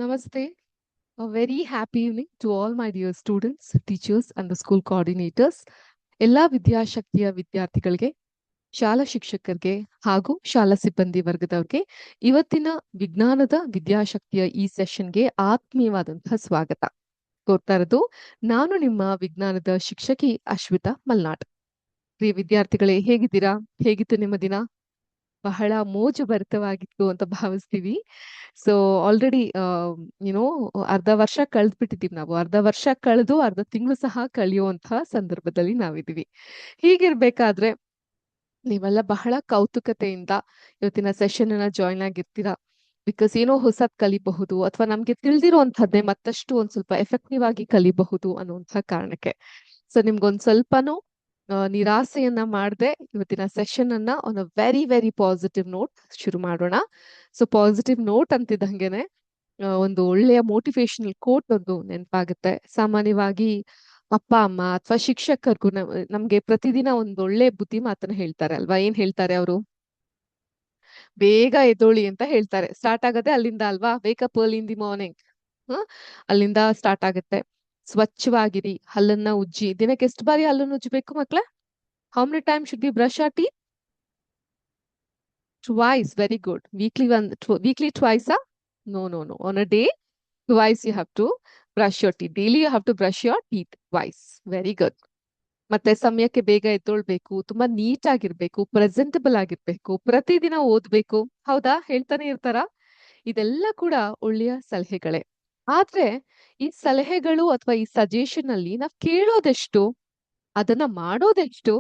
Namaste. A very happy evening to all my dear students, teachers, and the school coordinators. ಎಲ್ಲ ವಿದ್ಯಾಶಕ್ತಿಯ ವಿದ್ಯಾರ್ಥಿಗಳಿಗೆ, ಶಾಲಾ ಶಿಕ್ಷಕರಿಗೆ ಹಾಗೂ ಶಾಲಾ ಸಿಬ್ಬಂದಿ ವರ್ಗದವ್ರಿಗೆ ಇವತ್ತಿನ ವಿಜ್ಞಾನದ ವಿದ್ಯಾಶಕ್ತಿಯ ಈ ಸೆಷನ್ಗೆ ಆತ್ಮೀಯವಾದಂತಹ ಸ್ವಾಗತ ಕೋರ್ತಾ ಇರೋದು. ನಾನು ನಿಮ್ಮ ವಿಜ್ಞಾನದ ಶಿಕ್ಷಕಿ ಅಶ್ವಿತಾ ಮಲ್ನಾಡ್. ಪ್ರಿಯ ವಿದ್ಯಾರ್ಥಿಗಳೇ, ಹೇಗಿದ್ದೀರಾ? ಹೇಗಿತ್ತು ನಿಮ್ಮ ದಿನ? ಬಹಳ ಮೋಜು ಭರಿತವಾಗಿತ್ತು ಅಂತ ಭಾವಿಸ್ತೀವಿ. ಸೊ ಆಲ್ರೆಡಿ ಏನೋ ಅರ್ಧ ವರ್ಷ ಕಳೆದ್ಬಿಟ್ಟಿದೀವಿ ನಾವು. ಅರ್ಧ ವರ್ಷ ಕಳೆದು ಅರ್ಧ ತಿಂಗಳು ಸಹ ಕಳೆಯುವಂತಹ ಸಂದರ್ಭದಲ್ಲಿ ನಾವಿದೀವಿ. ಹೀಗಿರ್ಬೇಕಾದ್ರೆ ನೀವೆಲ್ಲ ಬಹಳ ಕೌತುಕತೆಯಿಂದ ಇವತ್ತಿನ ಸೆಷನ್ ಅನ್ನ ಜಾಯ್ನ್ ಆಗಿರ್ತೀರಾ. ಬಿಕಾಸ್ ಏನೋ ಹೊಸದ್ ಕಲಿಬಹುದು ಅಥವಾ ನಮ್ಗೆ ತಿಳಿದಿರುವಂತಹದ್ದೇ ಮತ್ತಷ್ಟು ಒಂದ್ ಸ್ವಲ್ಪ ಎಫೆಕ್ಟಿವ್ ಆಗಿ ಕಲಿಬಹುದು ಅನ್ನುವಂತಹ ಕಾರಣಕ್ಕೆ. ಸೊ ನಿಮ್ಗೊಂದ್ ಸ್ವಲ್ಪನೂ ನಿರಾಸೆಯನ್ನ ಮಾಡದೆ ಇವತ್ತಿನ ಸೆಷನ್ ಅನ್ನ on a very very positive note ಶುರು ಮಾಡೋಣ. ಸೊ ಪಾಸಿಟಿವ್ ನೋಟ್ ಅಂತಿದ್ದಂಗೆನೆ ಒಂದು ಒಳ್ಳೆಯ ಮೋಟಿವೇಶನಲ್ ಕೋಟ್ ಒಂದು ನೆನಪಾಗುತ್ತೆ. ಸಾಮಾನ್ಯವಾಗಿ ಅಪ್ಪ ಅಮ್ಮ ಅಥವಾ ಶಿಕ್ಷಕರಿಗೂ ನಮ್ಗೆ ಪ್ರತಿದಿನ ಒಂದು ಒಳ್ಳೆ ಬುದ್ಧಿ ಮಾತನ್ನ ಹೇಳ್ತಾರೆ ಅಲ್ವಾ? ಏನ್ ಹೇಳ್ತಾರೆ ಅವರು? ಬೇಗ ಎದ್ದೋಳಿ ಅಂತ ಹೇಳ್ತಾರೆ. ಸ್ಟಾರ್ಟ್ ಆಗದೆ ಅಲ್ಲಿಂದ ಅಲ್ವಾ? Wake up early in the morning. ಅಲ್ಲಿಂದ ಸ್ಟಾರ್ಟ್ ಆಗುತ್ತೆ. ಸ್ವಚ್ಛವಾಗಿರಿ, ಹಲ್ಲನ್ನ ಉಜ್ಜಿ. ದಿನಕ್ಕೆ ಎಷ್ಟು ಬಾರಿ ಹಲ್ಲನ್ನು ಉಜ್ಜಬೇಕು ಮಕ್ಳೇ? How many time should be brush our teeth? Twice. Very good. Weekly twice, huh? No. On a day, twice you have to brush your teeth. Daily you have to brush your teeth twice. Very good. ಮತ್ತೆ ಸಮಯಕ್ಕೆ ಬೇಗ ಎದ್ದೊಳ್ಬೇಕು, ತುಂಬಾ neat ಆಗಿರ್ಬೇಕು, presentable ಆಗಿರ್ಬೇಕು, ಪ್ರತಿದಿನ ಓದ್ಬೇಕು. ಹೌದಾ? ಹೇಳ್ತಾನೆ ಇರ್ತಾರ. ಇದೆಲ್ಲ ಕೂಡ ಒಳ್ಳೆಯ ಸಲಹೆಗಳೇ. ಆದ್ರೆ ಈ ಸಲಹೆಗಳು ಅಥವಾ ಈ ಸಜೆಷನ್ ಅಲ್ಲಿ ನಾವ್ ಕೇಳೋದೆಷ್ಟು, ಅದನ್ನ ಮಾಡೋದೆಷ್ಟು,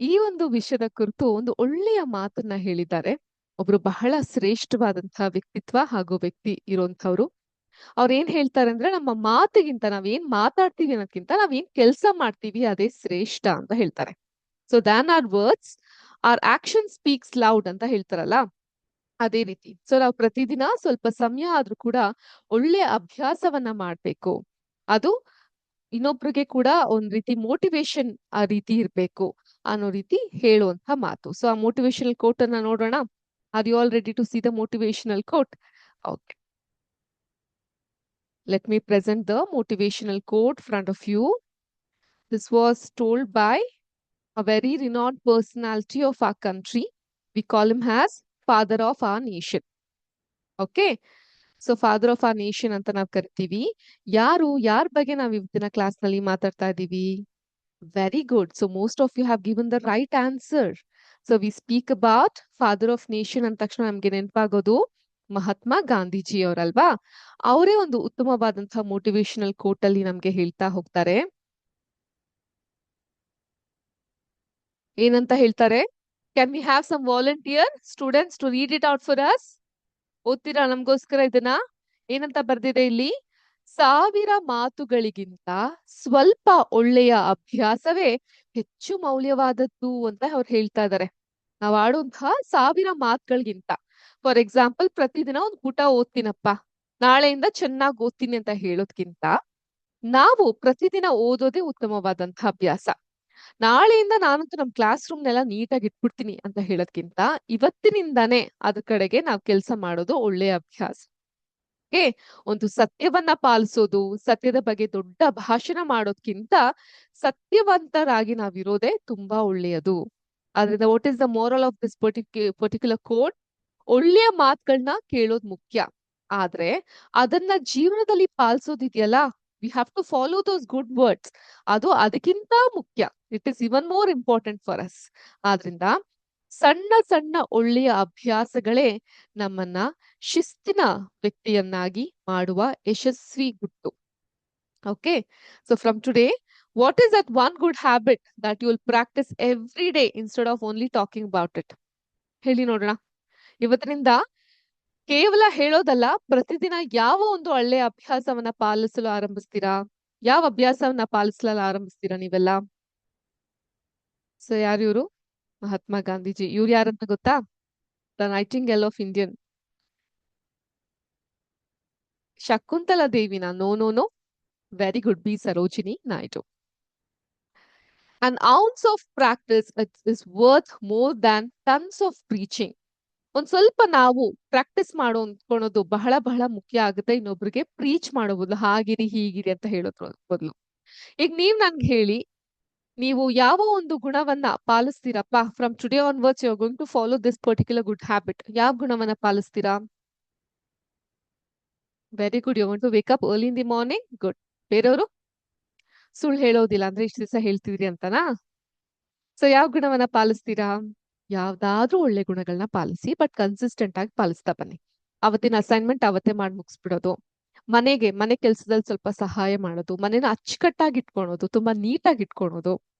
ಈ ಒಂದು ವಿಷಯದ ಕುರಿತು ಒಂದು ಒಳ್ಳೆಯ ಮಾತನ್ನ ಹೇಳಿದ್ದಾರೆ ಒಬ್ರು ಬಹಳ ಶ್ರೇಷ್ಠವಾದಂತಹ ವ್ಯಕ್ತಿತ್ವ ಹಾಗೂ ವ್ಯಕ್ತಿ ಇರುವಂತವ್ರು. ಅವ್ರ ಏನ್ ಹೇಳ್ತಾರೆ ಅಂದ್ರೆ, ನಮ್ಮ ಮಾತಿಗಿಂತ ನಾವೇನ್ ಮಾತಾಡ್ತೀವಿ ಅನ್ನೋದ್ಕಿಂತ ನಾವೇನ್ ಕೆಲಸ ಮಾಡ್ತೀವಿ ಅದೇ ಶ್ರೇಷ್ಠ ಅಂತ ಹೇಳ್ತಾರೆ. So than our words our action speaks loud ಅಂತ ಹೇಳ್ತಾರಲ್ಲ, ಅದೇ ರೀತಿ. ಸೊ ನಾವು ಪ್ರತಿದಿನ ಸ್ವಲ್ಪ ಸಮಯ ಆದ್ರೂ ಕೂಡ ಒಳ್ಳೆ ಅಭ್ಯಾಸವನ್ನ ಮಾಡ್ಬೇಕು. ಅದು ಇನ್ನೊಬ್ರಿಗೆ ಕೂಡ ಒಂದ್ ರೀತಿ ಮೋಟಿವೇಶನ್ ಆ ರೀತಿ ಇರ್ಬೇಕು ಅನ್ನೋ ರೀತಿ ಹೇಳುವಂತ ಮಾತು. ಸೊ ಆ ಮೋಟಿವೇಶನಲ್ ಕೋಟ್ ಅನ್ನ ನೋಡೋಣ. Are you all ready to see the motivational quote? Okay, let me present the motivational quote front of you. This was told by a very renowned personality of our country. We call him as father of our nation. Okay, so father of our nation ಅಂತ ನಾವು ಕರಿತೀವಿ. ಯಾರ ಬಗ್ಗೆ ನಾವು ಇವತ್ತಿನ class ನಲ್ಲಿ ಮಾತಾಡ್ತಾ ಇದೀವಿ? Very good. So most of you have given the right answer. So we speak about father of nation ಅಂದ ತಕ್ಷಣ ನಮ್ಗೆ ನೆನಪಾಗೋದು ಮಹಾತ್ಮ ಗಾಂಧೀಜಿ ಅವರಲ್ವಾ? ಅವರೇ ಒಂದು ಉತ್ತಮವಾದಂತಹ ಮೋಟಿವೇಶನಲ್ ಕೋಟ್ ಅಲ್ಲಿ ನಮ್ಗೆ ಹೇಳ್ತಾ ಹೋಗ್ತಾರೆ. ಏನಂತ ಹೇಳ್ತಾರೆ? Can we have some volunteer students to read it out for us? ಓದ್ತೀರಾ ನಮ್ಗೋಸ್ಕರ ಇದನ್ನ? ಏನಂತ ಬರ್ದಿದೆ ಇಲ್ಲಿ? 1000 ಮಾತುಗಳಿಗಿಂತ ಸ್ವಲ್ಪ ಒಳ್ಳೆಯ ಅಭ್ಯಾಸವೇ ಹೆಚ್ಚು ಮೌಲ್ಯವಾದದ್ದು ಅಂತ ಅವ್ರು ಹೇಳ್ತಾ ಇದ್ದಾರೆ. ನಾವ್ ಆಡುವಂತಹ 1000 ಮಾತುಗಳಿಗಿಂತ, ಫಾರ್ ಎಕ್ಸಾಂಪಲ್ ಪ್ರತಿದಿನ ಒಂದು ಪುಟ ಓದ್ತೀನಪ್ಪ, ನಾಳೆಯಿಂದ ಚೆನ್ನಾಗಿ ಓದ್ತೀನಿ ಅಂತ ಹೇಳೋದ್ಕಿಂತ ನಾವು ಪ್ರತಿದಿನ ಓದೋದೇ ಉತ್ತಮವಾದಂತಹ ಅಭ್ಯಾಸ. ನಾಳೆಯಿಂದ ನಾನಂತೂ ನಮ್ ಕ್ಲಾಸ್ ರೂಮ್ ನೆಲ್ಲ ನೀಟಾಗಿ ಇಟ್ಬಿಡ್ತೀನಿ ಅಂತ ಹೇಳೋದ್ಕಿಂತ ಇವತ್ತಿನಿಂದಾನೇ ಅದ್ರ ಕಡೆಗೆ ನಾವ್ ಕೆಲ್ಸ ಮಾಡೋದು ಒಳ್ಳೆಯ ಅಭ್ಯಾಸ. ಒಂದು ಸತ್ಯವನ್ನ ಪಾಲಿಸೋದು, ಸತ್ಯದ ಬಗ್ಗೆ ದೊಡ್ಡ ಭಾಷಣ ಮಾಡೋದ್ಕಿಂತ ಸತ್ಯವಂತರಾಗಿ ನಾವಿರೋದೇ ತುಂಬಾ ಒಳ್ಳೆಯದು. ಆದ್ರಿಂದ what is the moral of this particular code? ಒಳ್ಳೆಯ ಮಾತುಗಳನ್ನ ಕೇಳೋದ್ ಮುಖ್ಯ, ಆದ್ರೆ ಅದನ್ನ ಜೀವನದಲ್ಲಿ ಪಾಲಿಸೋದಿದೆಯಲ್ಲ, we have to follow those good words. ಅದು ಅದಕ್ಕಿಂತ ಮುಖ್ಯ. It is even more important for us. ಆದ್ರಿಂದ ಸಣ್ಣ ಸಣ್ಣ ಒಳ್ಳೆಯ ಅಭ್ಯಾಸಗಳೇ ನಮ್ಮನ್ನ ಶಿಸ್ತಿನ ವ್ಯಕ್ತಿಯನ್ನಾಗಿ ಮಾಡುವ ಯಶಸ್ವಿ ಗುಟ್ಟು. Okay, so from today, what is that one good habit that you will practise every day instead of only talking about it? ಹೇಳಿ ನೋಡೋಣ. ಇವತ್ತಿನಿಂದ ಕೇವಲ ಹೇಳೋದಲ್ಲ, ಪ್ರತಿದಿನ ಯಾವ ಒಂದು ಒಳ್ಳೆಯ ಅಭ್ಯಾಸವನ್ನ ಪಾಲಿಸಲು ಆರಂಭಿಸ್ತೀರಾ? ಯಾವ ಅಭ್ಯಾಸವನ್ನ ಪಾಲಿಸಲು ಆರಂಭಿಸ್ತೀರಾ ನೀವೆಲ್ಲ? ಸೊ ಯಾರು ಇವರು? ಮಹಾತ್ಮ ಗಾಂಧೀಜಿ. ಇವ್ರು ಯಾರಂತ ಗೊತ್ತಾ? The nightingale of Indian. Shakuntala ದೇವಿನ? No. Very good. B Sarojini Naidu. An ounce of practice is worth more than tons of preaching. ಒಂದ್ ಸ್ವಲ್ಪ ನಾವು ಪ್ರಾಕ್ಟೀಸ್ ಅಂದ್ಕೊಳೋದು ಬಹಳ ಬಹಳ ಮುಖ್ಯ ಆಗುತ್ತೆ ಇನ್ನೊಬ್ರಿಗೆ ಪ್ರೀಚ್ ಮಾಡೋ ಬದಲು ಹಾಗಿರಿ ಹೀಗಿರಿ ಅಂತ ಹೇಳೋದ್ರ ಬದಲು. ಈಗ ನೀವ್ ನನ್ಗೆ ಹೇಳಿ, ನೀವು ಯಾವ ಒಂದು ಗುಣವನ್ನ ಪಾಲಿಸ್ತೀರಪ್ಪ? From today onwards you are going to follow this particular good habit. ಯಾವ ಗುಣವನ್ನ ಪಾಲಿಸ್ತೀರಾ? Very good. You want to wake up early in the morning. Good. ಬೇರೆಯವರು ಸುಳ್ಳು ಹೇಳೋದಿಲ್ಲ ಅಂದ್ರೆ ಇಷ್ಟು ದಿವಸ ಹೇಳ್ತಿದ್ರಿ ಅಂತನಾ? ಸೊ ಯಾವ ಗುಣವನ್ನ ಪಾಲಿಸ್ತೀರಾ? ಯಾವ್ದಾದ್ರೂ ಒಳ್ಳೆ ಗುಣಗಳನ್ನ ಪಾಲಿಸಿ, ಬಟ್ ಕನ್ಸಿಸ್ಟೆಂಟ್ ಆಗಿ ಪಾಲಿಸ್ತಾ ಬನ್ನಿ. ಅವತ್ತಿನ ಅಸೈನ್ಮೆಂಟ್ ಅವತ್ತೇ ಮಾಡಿ ಮುಗಿಸ್ಬಿಡೋದು. ಮನೆ ಕೆಲಸದಲ್ಲಿ ಸ್ವಲ್ಪ ಸಹಾಯ ಮಾಡೋದು, ಮನೇನ ಅಚ್ಚುಕಟ್ಟಾಗಿ ಇಟ್ಕೊಳೋದು, ತುಂಬಾ ನೀಟಾಗಿ ಇಟ್ಕೊಳೋದು,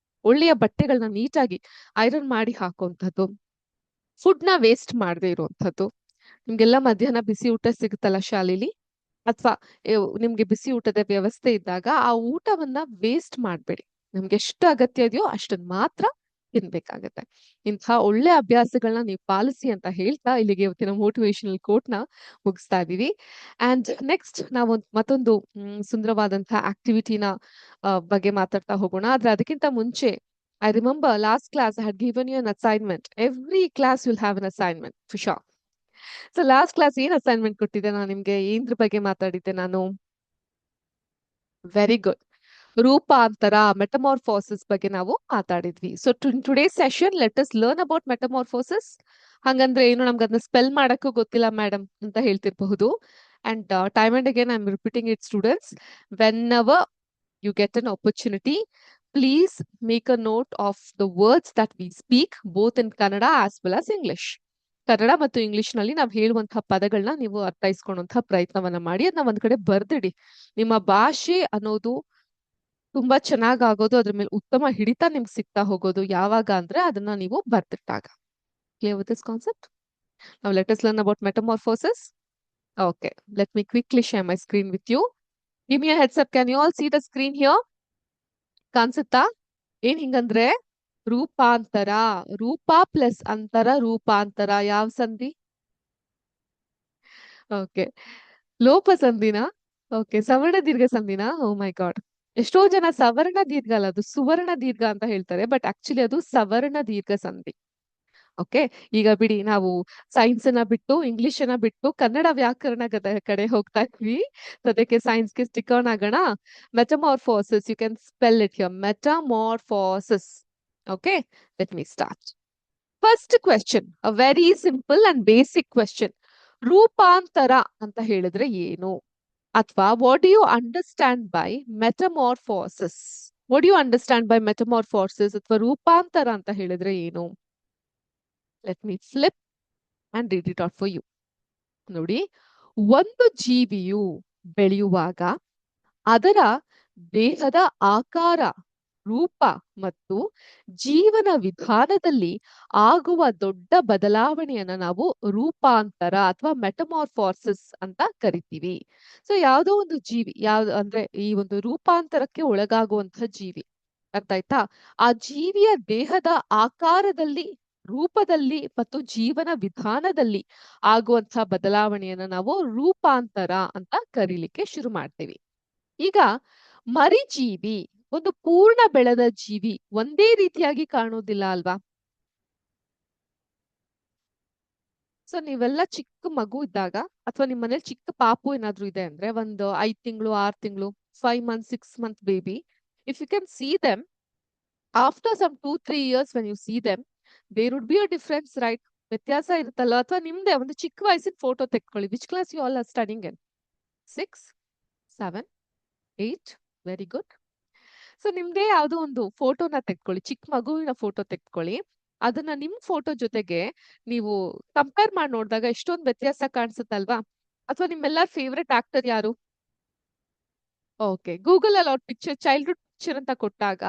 ಒಳ್ಳೆಯ ಬಟ್ಟೆಗಳನ್ನ ನೀಟಾಗಿ ಐರನ್ ಮಾಡಿ ಹಾಕುವಂಥದ್ದು, ಫುಡ್ ನ ವೇಸ್ಟ್ ಮಾಡದೇ ಇರುವಂತದ್ದು. ನಿಮ್ಗೆಲ್ಲ ಮಧ್ಯಾಹ್ನ ಬಿಸಿ ಊಟ ಸಿಗುತ್ತಲ್ಲ ಶಾಲೆಲಿ, ಅಥವಾ ನಿಮ್ಗೆ ಬಿಸಿ ಊಟದ ವ್ಯವಸ್ಥೆ ಇದ್ದಾಗ ಆ ಊಟವನ್ನ ವೇಸ್ಟ್ ಮಾಡ್ಬೇಡಿ. ನಿಮ್ಗೆ ಎಷ್ಟು ಅಗತ್ಯ ಇದೆಯೋ ಅಷ್ಟನ್ನ ಮಾತ್ರ ತಿನ್ಬೇಕಾಗತ್ತೆ. ಇಂಥ ಒಳ್ಳೆ ಅಭ್ಯಾಸಗಳನ್ನ ನೀವು ಪಾಲಿಸಿ ಅಂತ ಹೇಳ್ತಾ ಇಲ್ಲಿಗೆ ಇವತ್ತಿನ ಮೋಟಿವೇಶನಲ್ ಕೋಟ್ ನ ಮುಗಿಸ್ತಾ ಇದೀವಿ. ಅಂಡ್ ನೆಕ್ಸ್ಟ್ ನಾವೊಂದು ಮತ್ತೊಂದು ಸುಂದರವಾದಂತಹ ಆಕ್ಟಿವಿಟಿನ ಬಗ್ಗೆ ಮಾತಾಡ್ತಾ ಹೋಗೋಣ. ಆದ್ರೆ ಅದಕ್ಕಿಂತ ಮುಂಚೆ, I remember last class I had given you an assignment. Every class will have an assignment for sure. So last class ಏನ್ ಅಸೈನ್ಮೆಂಟ್ ಕೊಟ್ಟಿದ್ದೆ ನಾನು ನಿಮ್ಗೆ? ಏನ್ರ ಬಗ್ಗೆ ಮಾತಾಡಿದ್ದೆ ನಾನು? Very good. ರೂಪಾಂತರ, ಮೆಟಮಾರ್ಫೋಸಿಸ್ ಬಗ್ಗೆ ನಾವು ಮಾತಾಡಿದ್ವಿ. So today session let us learn about metamorphosis. ಹಂಗಂದ್ರೆ ಏನು, ನಮ್ಗೆ ಅದನ್ನ ಸ್ಪೆಲ್ ಮಾಡಕ್ಕೂ ಗೊತ್ತಿಲ್ಲ ಮೇಡಮ್ ಅಂತ ಹೇಳ್ತಿರ್ಬಹುದು. And time and again I am repeating it students, when ever you get an opportunity, please make a note of the words that we speak, both in Kannada as well as English. Kannada ಮತ್ತು English ನಲ್ಲಿ ನಾವು ಹೇಳುವಂತಹ ಪದಗಳನ್ನ ನೀವು ಅರ್ಥೈಸ್ಕೊಳ್ಳುವಂತಹ ಪ್ರಯತ್ನವನ್ನ ಮಾಡಿ, ಅದನ್ನ ಒಂದ್ ಕಡೆ ಬರ್ದಿಡಿ. ನಿಮ್ಮ ಭಾಷೆ ಅನ್ನೋದು ತುಂಬಾ ಚೆನ್ನಾಗ್ ಆಗೋದು, ಅದ್ರ ಮೇಲೆ ಉತ್ತಮ ಹಿಡಿತ ನಿಮ್ಗೆ ಸಿಗ್ತಾ ಹೋಗೋದು ಯಾವಾಗ ಅಂದ್ರೆ ಅದನ್ನ ನೀವು ಬರ್ದಿಟ್ಟಾಗ. Clear with this concept? Now let us learn about metamorphosis. Okay, let me quickly share my screen with you. Give me a heads up. Can you all see the screen here? ಕಾಣಿಸುತ್ತಾ? ಏನ್ ಹಿಂಗಂದ್ರೆ ರೂಪಾಂತರ, ರೂಪ plus ಅಂತರ, ರೂಪಾಂತರ. ಯಾವ ಸಂಧಿ? Okay, ಲೋಪ ಸಂಧಿನಾ? Okay, ಸವರ್ಣ ದೀರ್ಘ ಸಂಧಿನಾ? ಓ ಮೈ ಗಾಡ್. ಎಷ್ಟೋ ಜನ ಸವರ್ಣ ದೀರ್ಘ ಅಲ್ಲ, ಅದು ಸುವರ್ಣ ದೀರ್ಘ ಅಂತ ಹೇಳ್ತಾರೆ, ಬಟ್ ಆಕ್ಚುಲಿ ಅದು ಸವರ್ಣ ದೀರ್ಘ ಸಂಧಿ. ಓಕೆ, ಈಗ ಬಿಡಿ, ನಾವು ಸೈನ್ಸ್ ಅನ್ನ ಬಿಟ್ಟು, ಇಂಗ್ಲಿಷ್ ಅನ್ನ ಬಿಟ್ಟು ಕನ್ನಡ ವ್ಯಾಕರಣದ ಕಡೆ ಹೋಗ್ತಾ ಇದ್ವಿ. ಅದಕ್ಕೆ ಸೈನ್ಸ್ಗೆ ಸ್ಟಿಕ್ ಆನ್ ಆಗೋಣ. Metamorphosis, you can spell it here, metamorphosis. Okay, let me start. First question, a very simple and basic question. ರೂಪಾಂತರ ಅಂತ ಹೇಳಿದ್ರೆ ಏನು? ಅಥವಾ what do you understand by metamorphosis? What do you understand by metamorphosis ಅಥವಾ ರೂಪಾಂತರ ಅಂತ ಹೇಳಿದ್ರೆ ಏನು? Let me flip and read it out for you. ನೋಡಿ, ಒಂದು ಜೀವಿಯು ಬೆಳೆಯುವಾಗ ಅದರ ದೇಹದ ಆಕಾರ, ರೂಪ ಮತ್ತು ಜೀವನ ವಿಧಾನದಲ್ಲಿ ಆಗುವ ದೊಡ್ಡ ಬದಲಾವಣೆಯನ್ನ ನಾವು ರೂಪಾಂತರ ಅಥವಾ ಮೆಟಮಾರ್ಫೋಸಿಸ್ ಅಂತ ಕರಿತೀವಿ. ಸೊ ಯಾವುದೋ ಒಂದು ಜೀವಿ, ಯಾವ್ದು ಅಂದ್ರೆ ಈ ಒಂದು ರೂಪಾಂತರಕ್ಕೆ ಒಳಗಾಗುವಂತಹ ಜೀವಿ, ಅರ್ಥ ಆಯ್ತಾ? ಆ ಜೀವಿಯ ದೇಹದ ಆಕಾರದಲ್ಲಿ, ರೂಪದಲ್ಲಿ ಮತ್ತು ಜೀವನ ವಿಧಾನದಲ್ಲಿ ಆಗುವಂತಹ ಬದಲಾವಣೆಯನ್ನ ನಾವು ರೂಪಾಂತರ ಅಂತ ಕರೀಲಿಕ್ಕೆ ಶುರು ಮಾಡ್ತೀವಿ. ಈಗ ಮರಿಜೀವಿ, ಒಂದು ಪೂರ್ಣ ಬೆಳೆದ ಜೀವಿ ಒಂದೇ ರೀತಿಯಾಗಿ ಕಾಣೋದಿಲ್ಲ ಅಲ್ವಾ? ಸೊ ನೀವೆಲ್ಲ ಚಿಕ್ಕ ಮಗು ಇದ್ದಾಗ, ಅಥವಾ ನಿಮ್ ಮನೇಲಿ ಚಿಕ್ಕ ಪಾಪು ಏನಾದ್ರು ಇದೆ ಅಂದ್ರೆ, ಒಂದು 5 ತಿಂಗಳು, 6 ತಿಂಗಳು, 5 months, 6 month baby, if you can see them after some 2-3 years, when you see them, there would be a difference, right? ವ್ಯತ್ಯಾಸ ಇರುತ್ತಲ್ಲ. ಅಥವಾ ನಿಮ್ದೆ ಒಂದು ಚಿಕ್ಕ ವಯಸ್ಸಿನ ಫೋಟೋ ತೆಕ್ಕೊಳ್ಳಿ. Which class you all are studying in? 6, 7, 8. Very good. So ನಿಮ್ದೇ ಯಾವ್ದೋ ಒಂದು ಫೋಟೋನ ತೆಕ್ಕೊಳ್ಳಿ, ಚಿಕ್ಕ ಮಗುವಿನ ಫೋಟೋ ತೆಕ್ಕೊಳ್ಳಿ. ಅದನ್ನ ನಿಮ್ ಫೋಟೋ ಜೊತೆಗೆ ನೀವು ಕಂಪೇರ್ ಮಾಡಿ ನೋಡಿದಾಗ ಎಷ್ಟೊಂದು ವ್ಯತ್ಯಾಸ ಕಾಣಿಸುತ್ತಲ್ವಾ? ಅಥವಾ ನಿಮ್ಮೆಲ್ಲರ ಫೇವ್ರೆಟ್ ಆಕ್ಟರ್ ಯಾರು? ಓಕೆ, ಗೂಗಲ್ ಅಲ್ಲಿ ಅವ್ರ ಪಿಕ್ಚರ್, ಚೈಲ್ಡ್ಹುಡ್ ಪಿಕ್ಚರ್ ಅಂತ ಕೊಟ್ಟಾಗ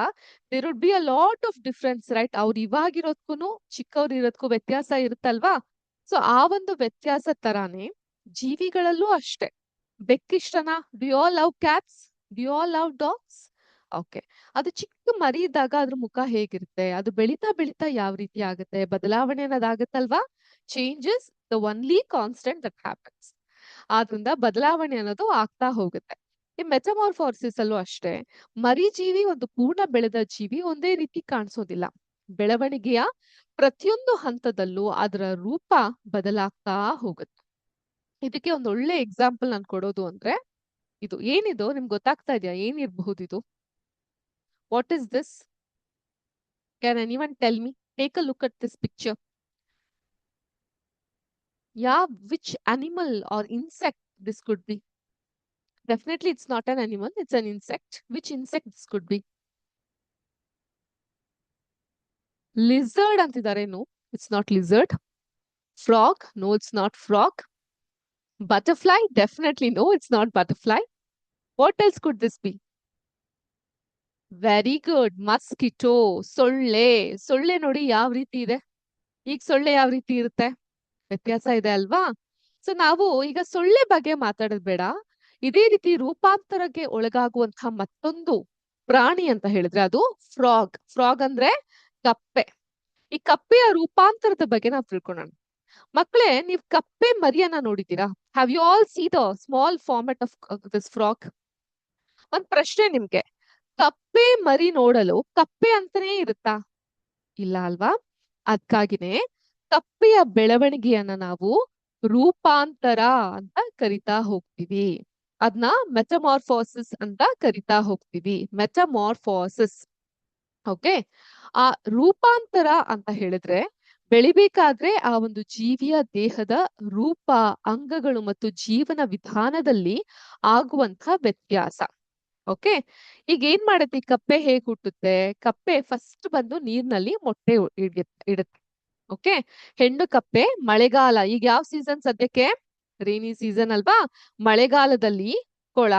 there would be a lot of difference, right? ಅವ್ರು ಇವಾಗಿರೋದ್ಕು ಚಿಕ್ಕವ್ರು ಇರೋದ್ಕು ವ್ಯತ್ಯಾಸ ಇರುತ್ತಲ್ವಾ? ಸೊ ಆ ಒಂದು ವ್ಯತ್ಯಾಸ ತರಾನೇ ಜೀವಿಗಳಲ್ಲೂ ಅಷ್ಟೇ. ಬೆಕ್ಕಿಷ್ಟನಾ? Do you all love cats? Do you all love dogs? Okay, ಅದು ಚಿಕ್ಕ ಮರಿ ಇದ್ದಾಗ ಅದ್ರ ಮುಖ ಹೇಗಿರುತ್ತೆ, ಅದು ಬೆಳಿತಾ ಬೆಳಿತಾ ಯಾವ ರೀತಿ ಆಗುತ್ತೆ, ಬದಲಾವಣೆ ಅನ್ನೋದಾಗತ್ತಲ್ವಾ? Changes the only constant that happens. ಆದ್ರಿಂದ ಬದಲಾವಣೆ ಅನ್ನೋದು ಆಗ್ತಾ ಹೋಗುತ್ತೆ. ಈ ಮೆಟಮಾರ್ಫೋಸಿಸ್ ಅಲ್ಲೂ ಅಷ್ಟೇ, ಮರಿ ಜೀವಿ ಒಂದು ಪೂರ್ಣ ಬೆಳೆದ ಜೀವಿ ಒಂದೇ ರೀತಿ ಕಾಣಿಸೋದಿಲ್ಲ. ಬೆಳವಣಿಗೆಯ ಪ್ರತಿಯೊಂದು ಹಂತದಲ್ಲೂ ಅದರ ರೂಪ ಬದಲಾಗ್ತಾ ಹೋಗುತ್ತೆ. ಇದಕ್ಕೆ ಒಂದು ಒಳ್ಳೆ ಎಕ್ಸಾಂಪಲ್ ನಾನು ಕೊಡೋದು ಅಂದ್ರೆ ಇದು ಏನಿದು ನಿಮ್ಗೆ ಗೊತ್ತಾಗ್ತಾ ಇದೆಯಾ? ಏನಿರಬಹುದು ಇದು? What is this? Can anyone tell me? Take a look at this picture. Yeah, which animal or insect this could be? Definitely it's not an animal, it's an insect. Which insect this could be? Lizard antidare. No, it's not lizard. Frog? No, it's not frog. Butterfly? Definitely no, it's not butterfly. What else could this be? Very good. Mosquito. ಸೊಳ್ಳೆ. ಸೊಳ್ಳೆ ನೋಡಿ ಯಾವ ರೀತಿ ಇದೆ. ಈಗ ಸೊಳ್ಳೆ ಯಾವ ರೀತಿ ಇರುತ್ತೆ? ವ್ಯತ್ಯಾಸ ಇದೆ ಅಲ್ವಾ? ಸೊ ನಾವು ಈಗ ಸೊಳ್ಳೆ ಬಗ್ಗೆ ಮಾತಾಡೋದ್ ಬೇಡ. ಇದೇ ರೀತಿ ರೂಪಾಂತರಕ್ಕೆ ಒಳಗಾಗುವಂತಹ ಮತ್ತೊಂದು ಪ್ರಾಣಿ ಅಂತ ಹೇಳಿದ್ರೆ ಅದು ಫ್ರಾಗ್. ಫ್ರಾಗ್ ಅಂದ್ರೆ ಕಪ್ಪೆ. ಈ ಕಪ್ಪೆಯ ರೂಪಾಂತರದ ಬಗ್ಗೆ ನಾವು ತಿಳ್ಕೊಳ್ಳೋಣ. ಮಕ್ಕಳೇ, ನೀವ್ ಕಪ್ಪೆ ಮರಿಯನ್ನ ನೋಡಿದ್ದೀರಾ? Have you all see the small format of this frog? ಒಂದ್ ಪ್ರಶ್ನೆ ನಿಮ್ಗೆ, ಕಪ್ಪೆ ಮರಿ ನೋಡಲು ಕಪ್ಪೆ ಅಂತಾನೆ ಇರುತ್ತಾ? ಇಲ್ಲ ಅಲ್ವಾ? ಅದಕ್ಕಾಗಿನೇ ಕಪ್ಪೆಯ ಬೆಳವಣಿಗೆಯನ್ನ ನಾವು ರೂಪಾಂತರ ಅಂತ ಕರಿತಾ ಹೋಗ್ತೀವಿ. ಅದನ್ನ ಮೆಟಮಾರ್ಫೋಸಿಸ್ ಅಂತ ಕರಿತಾ ಹೋಗ್ತೀವಿ. ಮೆಟಮಾರ್ಫೋಸಿಸ್. ಓಕೆ. ಆ ರೂಪಾಂತರ ಅಂತ ಹೇಳಿದ್ರೆ ಬೆಳಿಬೇಕಾದ್ರೆ ಆ ಒಂದು ಜೀವಿಯ ದೇಹದ ರೂಪ, ಅಂಗಗಳು ಮತ್ತು ಜೀವನ ವಿಧಾನದಲ್ಲಿ ಆಗುವಂತ ವ್ಯತ್ಯಾಸ. ಓಕೆ. ಈಗ ಏನ್ ಮಾಡುತ್ತೆ ಈ ಕಪ್ಪೆ? ಹೇಗ್ ಹುಟ್ಟುತ್ತೆ? ಕಪ್ಪೆ ಫಸ್ಟ್ ಬಂದು ನೀರ್ನಲ್ಲಿ ಮೊಟ್ಟೆ ಇಡುತ್ತೆ. ಓಕೆ. ಹೆಣ್ಣು ಕಪ್ಪೆ ಮಳೆಗಾಲ, ಈಗ ಯಾವ ಸೀಸನ್ ಸದ್ಯಕ್ಕೆ? ರೇನಿ ಸೀಸನ್ ಅಲ್ವಾ? ಮಳೆಗಾಲದಲ್ಲಿ ಕೊಳ,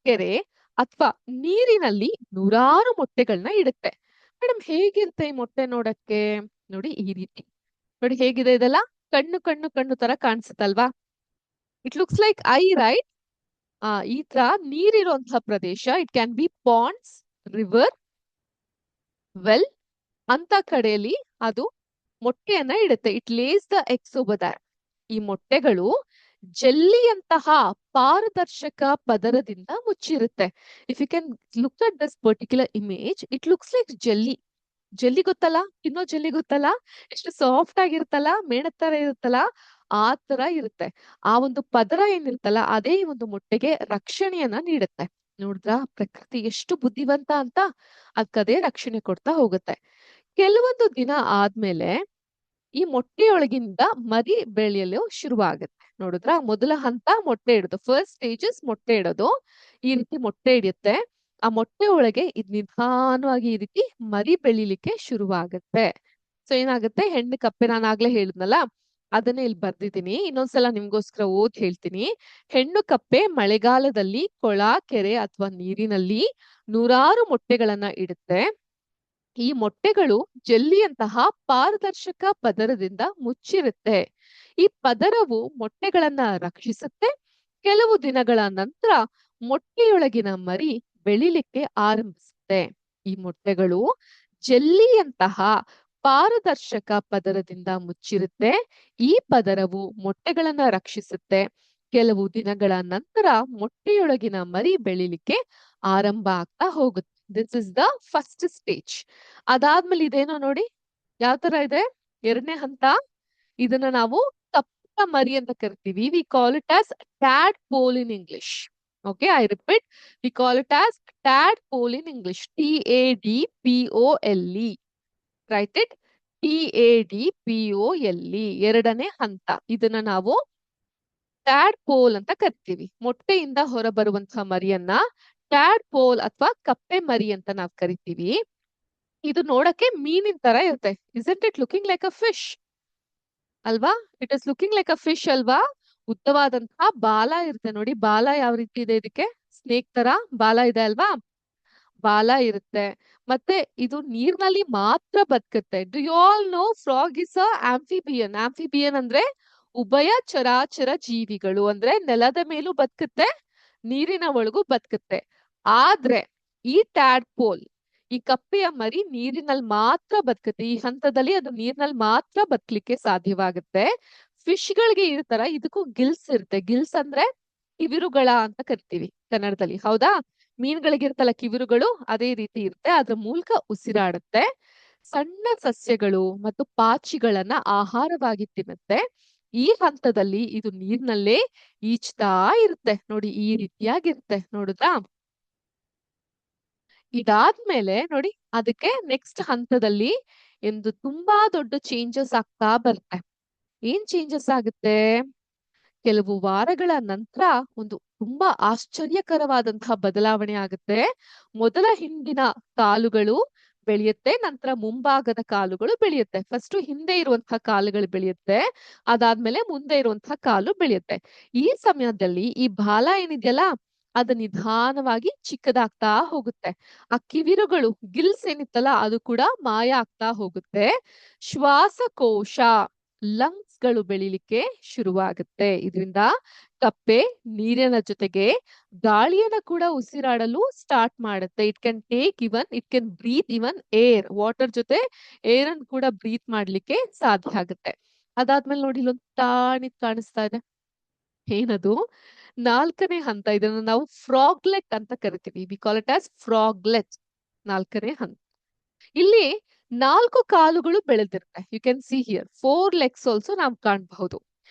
ಕೆರೆ ಅಥವಾ ನೀರಿನಲ್ಲಿ ನೂರಾರು ಮೊಟ್ಟೆಗಳನ್ನ ಇಡುತ್ತೆ. ಮೇಡಮ್ ಹೇಗಿರುತ್ತೆ ಈ ಮೊಟ್ಟೆ ನೋಡಕ್ಕೆ? ನೋಡಿ ಈ ರೀತಿ. ನೋಡಿ ಹೇಗಿದೆ ಇದೆಲ್ಲ? ಕಣ್ಣು ಕಣ್ಣು ಕಣ್ಣು ತರ ಕಾಣಿಸುತ್ತಲ್ವಾ? It looks like eye, right? ಈ ತರ ನೀರಿರುವಂತಹ ಪ್ರದೇಶ, it can be ponds, river, well ಅಂತ ಕಡೆಯಲ್ಲಿ ಅದು ಮೊಟ್ಟೆಯನ್ನ ಇಡುತ್ತೆ. It lays the eggs over there. ಈ ಮೊಟ್ಟೆಗಳು ಜೆಲ್ಲಿಯಂತಹ ಪಾರದರ್ಶಕ ಪದರದಿಂದ ಮುಚ್ಚಿರುತ್ತೆ. If you can look at this particular image, it looks like jelly. Jelly ಗೊತ್ತಲ್ಲ? ತಿನ್ನೋ ಜೆಲ್ಲಿ ಗೊತ್ತಲ್ಲ? ಎಷ್ಟು ಸಾಫ್ಟ್ ಆಗಿರುತ್ತಲ್ಲ, ಮೇಣದ ತರ ಇರುತ್ತಲ್ಲ, ಆ ತರ ಇರುತ್ತೆ. ಆ ಒಂದು ಪದರ ಏನಿರುತ್ತಲ್ಲ ಅದೇ ಈ ಒಂದು ಮೊಟ್ಟೆಗೆ ರಕ್ಷಣೆಯನ್ನ ನೀಡುತ್ತೆ. ನೋಡಿದ್ರ ಪ್ರಕೃತಿ ಎಷ್ಟು ಬುದ್ಧಿವಂತ ಅಂತ? ಅದಕ್ಕದೇ ರಕ್ಷಣೆ ಕೊಡ್ತಾ ಹೋಗುತ್ತೆ. ಕೆಲವೊಂದು ದಿನ ಆದ್ಮೇಲೆ ಈ ಮೊಟ್ಟೆಯೊಳಗಿಂದ ಮರಿ ಬೆಳೆಯಲು ಶುರುವಾಗುತ್ತೆ. ನೋಡಿದ್ರ ಮೊದಲ ಹಂತ ಮೊಟ್ಟೆ ಇಡೋದು. ಫಸ್ಟ್ ಸ್ಟೇಜಸ್ ಮೊಟ್ಟೆ ಇಡೋದು. ಈ ರೀತಿ ಮೊಟ್ಟೆ ಹಿಡಿಯುತ್ತೆ. ಆ ಮೊಟ್ಟೆ ಒಳಗೆ ಇದು ನಿಧಾನವಾಗಿ ಈ ರೀತಿ ಮರಿ ಬೆಳಿಲಿಕ್ಕೆ ಶುರುವಾಗುತ್ತೆ. ಸೊ ಏನಾಗುತ್ತೆ? ಹೆಣ್ಣು ಕಪ್ಪೆ, ನಾನು ಆಗ್ಲೇ ಹೇಳಿದ್ನಲ್ಲ ಅದನ್ನೇ ಇಲ್ಲಿ ಬರ್ದಿದ್ದೀನಿ. ಇನ್ನೊಂದ್ಸಲ ನಿಮ್ಗೋಸ್ಕರ ಓದ್ ಹೇಳ್ತೀನಿ. ಹೆಣ್ಣು ಕಪ್ಪೆ ಮಳೆಗಾಲದಲ್ಲಿ ಕೊಳ, ಕೆರೆ ಅಥವಾ ನೀರಿನಲ್ಲಿ ನೂರಾರು ಮೊಟ್ಟೆಗಳನ್ನ ಇಡುತ್ತೆ. ಈ ಮೊಟ್ಟೆಗಳು ಜೆಲ್ಲಿಯಂತಹ ಪಾರದರ್ಶಕ ಪದರದಿಂದ ಮುಚ್ಚಿರುತ್ತೆ. ಈ ಪದರವು ಮೊಟ್ಟೆಗಳನ್ನ ರಕ್ಷಿಸುತ್ತೆ. ಕೆಲವು ದಿನಗಳ ನಂತರ ಮೊಟ್ಟೆಯೊಳಗಿನ ಮರಿ ಬೆಳಿಲಿಕ್ಕೆ ಆರಂಭಿಸುತ್ತೆ. ಈ ಮೊಟ್ಟೆಗಳು ಜೆಲ್ಲಿಯಂತಹ ಪಾರದರ್ಶಕ ಪದರದಿಂದ ಮುಚ್ಚಿರುತ್ತೆ. ಈ ಪದರವು ಮೊಟ್ಟೆಗಳನ್ನ ರಕ್ಷಿಸುತ್ತೆ. ಕೆಲವು ದಿನಗಳ ನಂತರ ಮೊಟ್ಟೆಯೊಳಗಿನ ಮರಿ ಬೆಳಿಲಿಕ್ಕೆ ಆರಂಭ ಆಗ್ತಾ ಹೋಗುತ್ತೆ. This is the first stage. ಅದಾದ್ಮೇಲೆ ಇದೇನೋ ನೋಡಿ ಯಾವ ತರ ಇದೆ? ಎರಡನೇ ಹಂತ. ಇದನ್ನ ನಾವು ಕಪ್ಪೆ ಮರಿ ಅಂತ ಕರಿತೀವಿ. We call it as tadpole in English. Okay, I repeat, V call it as tadpole in English. TADPOLE. Right it? TADPOLE. ಎರಡನೇ ಹಂತ. ಇದನ್ನ ನಾವು ಟ್ಯಾಡ್ಪೋಲ್ ಅಂತ ಕರಿತೀವಿ. ಮೊಟ್ಟೆಯಿಂದ ಹೊರಬರುವಂತಹ ಮರಿಯನ್ನ ಟ್ಯಾಡ್ಪೋಲ್ ಅಥವಾ ಕಪ್ಪೆ ಮರಿ ಅಂತ ನಾವ್ ಕರಿತೀವಿ. ಇದು ನೋಡಕ್ಕೆ ಮೀನಿನ ತರ ಇರುತ್ತೆ. Isn't it looking like a fish ಅಲ್ವಾ? It is looking like a fish ಅಲ್ವಾ? ಉದ್ದವಾದಂತಹ ಬಾಲ ಇರುತ್ತೆ. ನೋಡಿ ಬಾಲ ಯಾವ ರೀತಿ ಇದೆ ಇದಕ್ಕೆ? ಸ್ನೇಕ್ ತರ ಬಾಲ ಇದೆ ಅಲ್ವಾ? ಬಾಲ ಇರುತ್ತೆ. ಮತ್ತೆ ಇದು ನೀರ್ನಲ್ಲಿ ಮಾತ್ರ ಬದುಕುತ್ತೆ. Do you all know frog is a amphibian? Amphibian ಅಂದ್ರೆ ಉಭಯ ಚರಾಚರ ಜೀವಿಗಳು. ಅಂದ್ರೆ ನೆಲದ ಮೇಲೂ ಬದುಕುತ್ತೆ, ನೀರಿನ ಒಳಗೂ ಬದುಕುತ್ತೆ. ಆದ್ರೆ ಈ ಟ್ಯಾಡ್ಪೋಲ್, ಈ ಕಪ್ಪೆಯ ಮರಿ ನೀರಿನಲ್ಲಿ ಮಾತ್ರ ಬದುಕುತ್ತೆ. ಈ ಹಂತದಲ್ಲಿ ಅದು ನೀರಿನಲ್ಲಿ ಮಾತ್ರ ಬದುಕಲಿಕ್ಕೆ ಸಾಧ್ಯವಾಗುತ್ತೆ. ಫಿಶ್ ಗಳಿಗೆ ಈ ತರ ಇದಕ್ಕೂ ಗಿಲ್ಸ್ ಇರುತ್ತೆ. ಗಿಲ್ಸ್ ಅಂದ್ರೆ ಕಿವಿರುಗಳ ಅಂತ ಕರಿತೀವಿ ಕನ್ನಡದಲ್ಲಿ, ಹೌದಾ? ಮೀನುಗಳಿಗಿರ್ತಲ್ಲ ಕಿವಿರುಗಳು, ಅದೇ ರೀತಿ ಇರುತ್ತೆ. ಅದ್ರ ಮೂಲಕ ಉಸಿರಾಡುತ್ತೆ. ಸಣ್ಣ ಸಸ್ಯಗಳು ಮತ್ತು ಪಾಚಿಗಳನ್ನ ಆಹಾರವಾಗಿ ತಿನ್ನುತ್ತೆ. ಈ ಹಂತದಲ್ಲಿ ಇದು ನೀರಿನಲ್ಲೇ ಈಜ್ತಾ ಇರುತ್ತೆ. ನೋಡಿ ಈ ರೀತಿಯಾಗಿರುತ್ತೆ, ನೋಡುದ್ರಾ? ಇದಾದ್ಮೇಲೆ ನೋಡಿ ಅದಕ್ಕೆ ನೆಕ್ಸ್ಟ್ ಹಂತದಲ್ಲಿ ಒಂದು ತುಂಬಾ ದೊಡ್ಡ ಚೇಂಜಸ್ ಆಗ್ತಾ ಬರುತ್ತೆ. ಏನ್ ಚೇಂಜಸ್ ಆಗುತ್ತೆ? ಕೆಲವು ವಾರಗಳ ನಂತರ ಒಂದು ತುಂಬಾ ಆಶ್ಚರ್ಯಕರವಾದಂತಹ ಬದಲಾವಣೆ ಆಗುತ್ತೆ. ಮೊದಲ ಹಿಂದಿನ ಕಾಲುಗಳು ಬೆಳೆಯುತ್ತೆ, ನಂತರ ಮುಂಭಾಗದ ಕಾಲುಗಳು ಬೆಳೆಯುತ್ತೆ. ಫಸ್ಟ್ ಹಿಂದೆ ಇರುವಂತಹ ಕಾಲುಗಳು ಬೆಳೆಯುತ್ತೆ, ಅದಾದ್ಮೇಲೆ ಮುಂದೆ ಇರುವಂತಹ ಕಾಲು ಬೆಳೆಯುತ್ತೆ. ಈ ಸಮಯದಲ್ಲಿ ಈ ಬಾಲ ಏನಿದೆಯಲ್ಲ, ಅದು ನಿಧಾನವಾಗಿ ಚಿಕ್ಕದಾಗ್ತಾ ಹೋಗುತ್ತೆ. ಆ ಕಿವಿರುಗಳು, ಗಿಲ್ಸ್ ಏನಿತ್ತಲ್ಲ, ಅದು ಕೂಡ ಮಾಯ ಆಗ್ತಾ ಹೋಗುತ್ತೆ. ಶ್ವಾಸಕೋಶ, ಲಂಗ್ಸ್ ಗಳು ಬೆಳಿಲಿಕ್ಕೆ ಶುರುವಾಗುತ್ತೆ. ಇದರಿಂದ ಕಪ್ಪೆ ನೀರಿನ ಜೊತೆಗೆ ಗಾಳಿಯನ್ನ ಕೂಡ ಉಸಿರಾಡಲು ಸ್ಟಾರ್ಟ್ ಮಾಡುತ್ತೆ. It can breathe even air. Water ಜೊತೆ ಏರ್ ಅನ್ನು ಕೂಡ ಬ್ರೀತ್ ಮಾಡ್ಲಿಕ್ಕೆ ಸಾಧ್ಯ ಆಗುತ್ತೆ. ಅದಾದ್ಮೇಲೆ ನೋಡಿ, ಇಲ್ಲೊಂದು ಟಾಣಿದ್ ಕಾಣಿಸ್ತಾ ಇದೆ. ಏನದು? 4ನೇ ಹಂತ. ಇದನ್ನ ನಾವು ಫ್ರಾಗ್ಲೆಟ್ ಅಂತ ಕರಿತೀವಿ. We call it as froglet. 4ನೇ ಹಂತ. ಇಲ್ಲಿ 4 ಕಾಲುಗಳು ಬೆಳೆದಿರುತ್ತೆ. You can see here 4 legs also ನಾವು ಕಾಣಬಹುದು.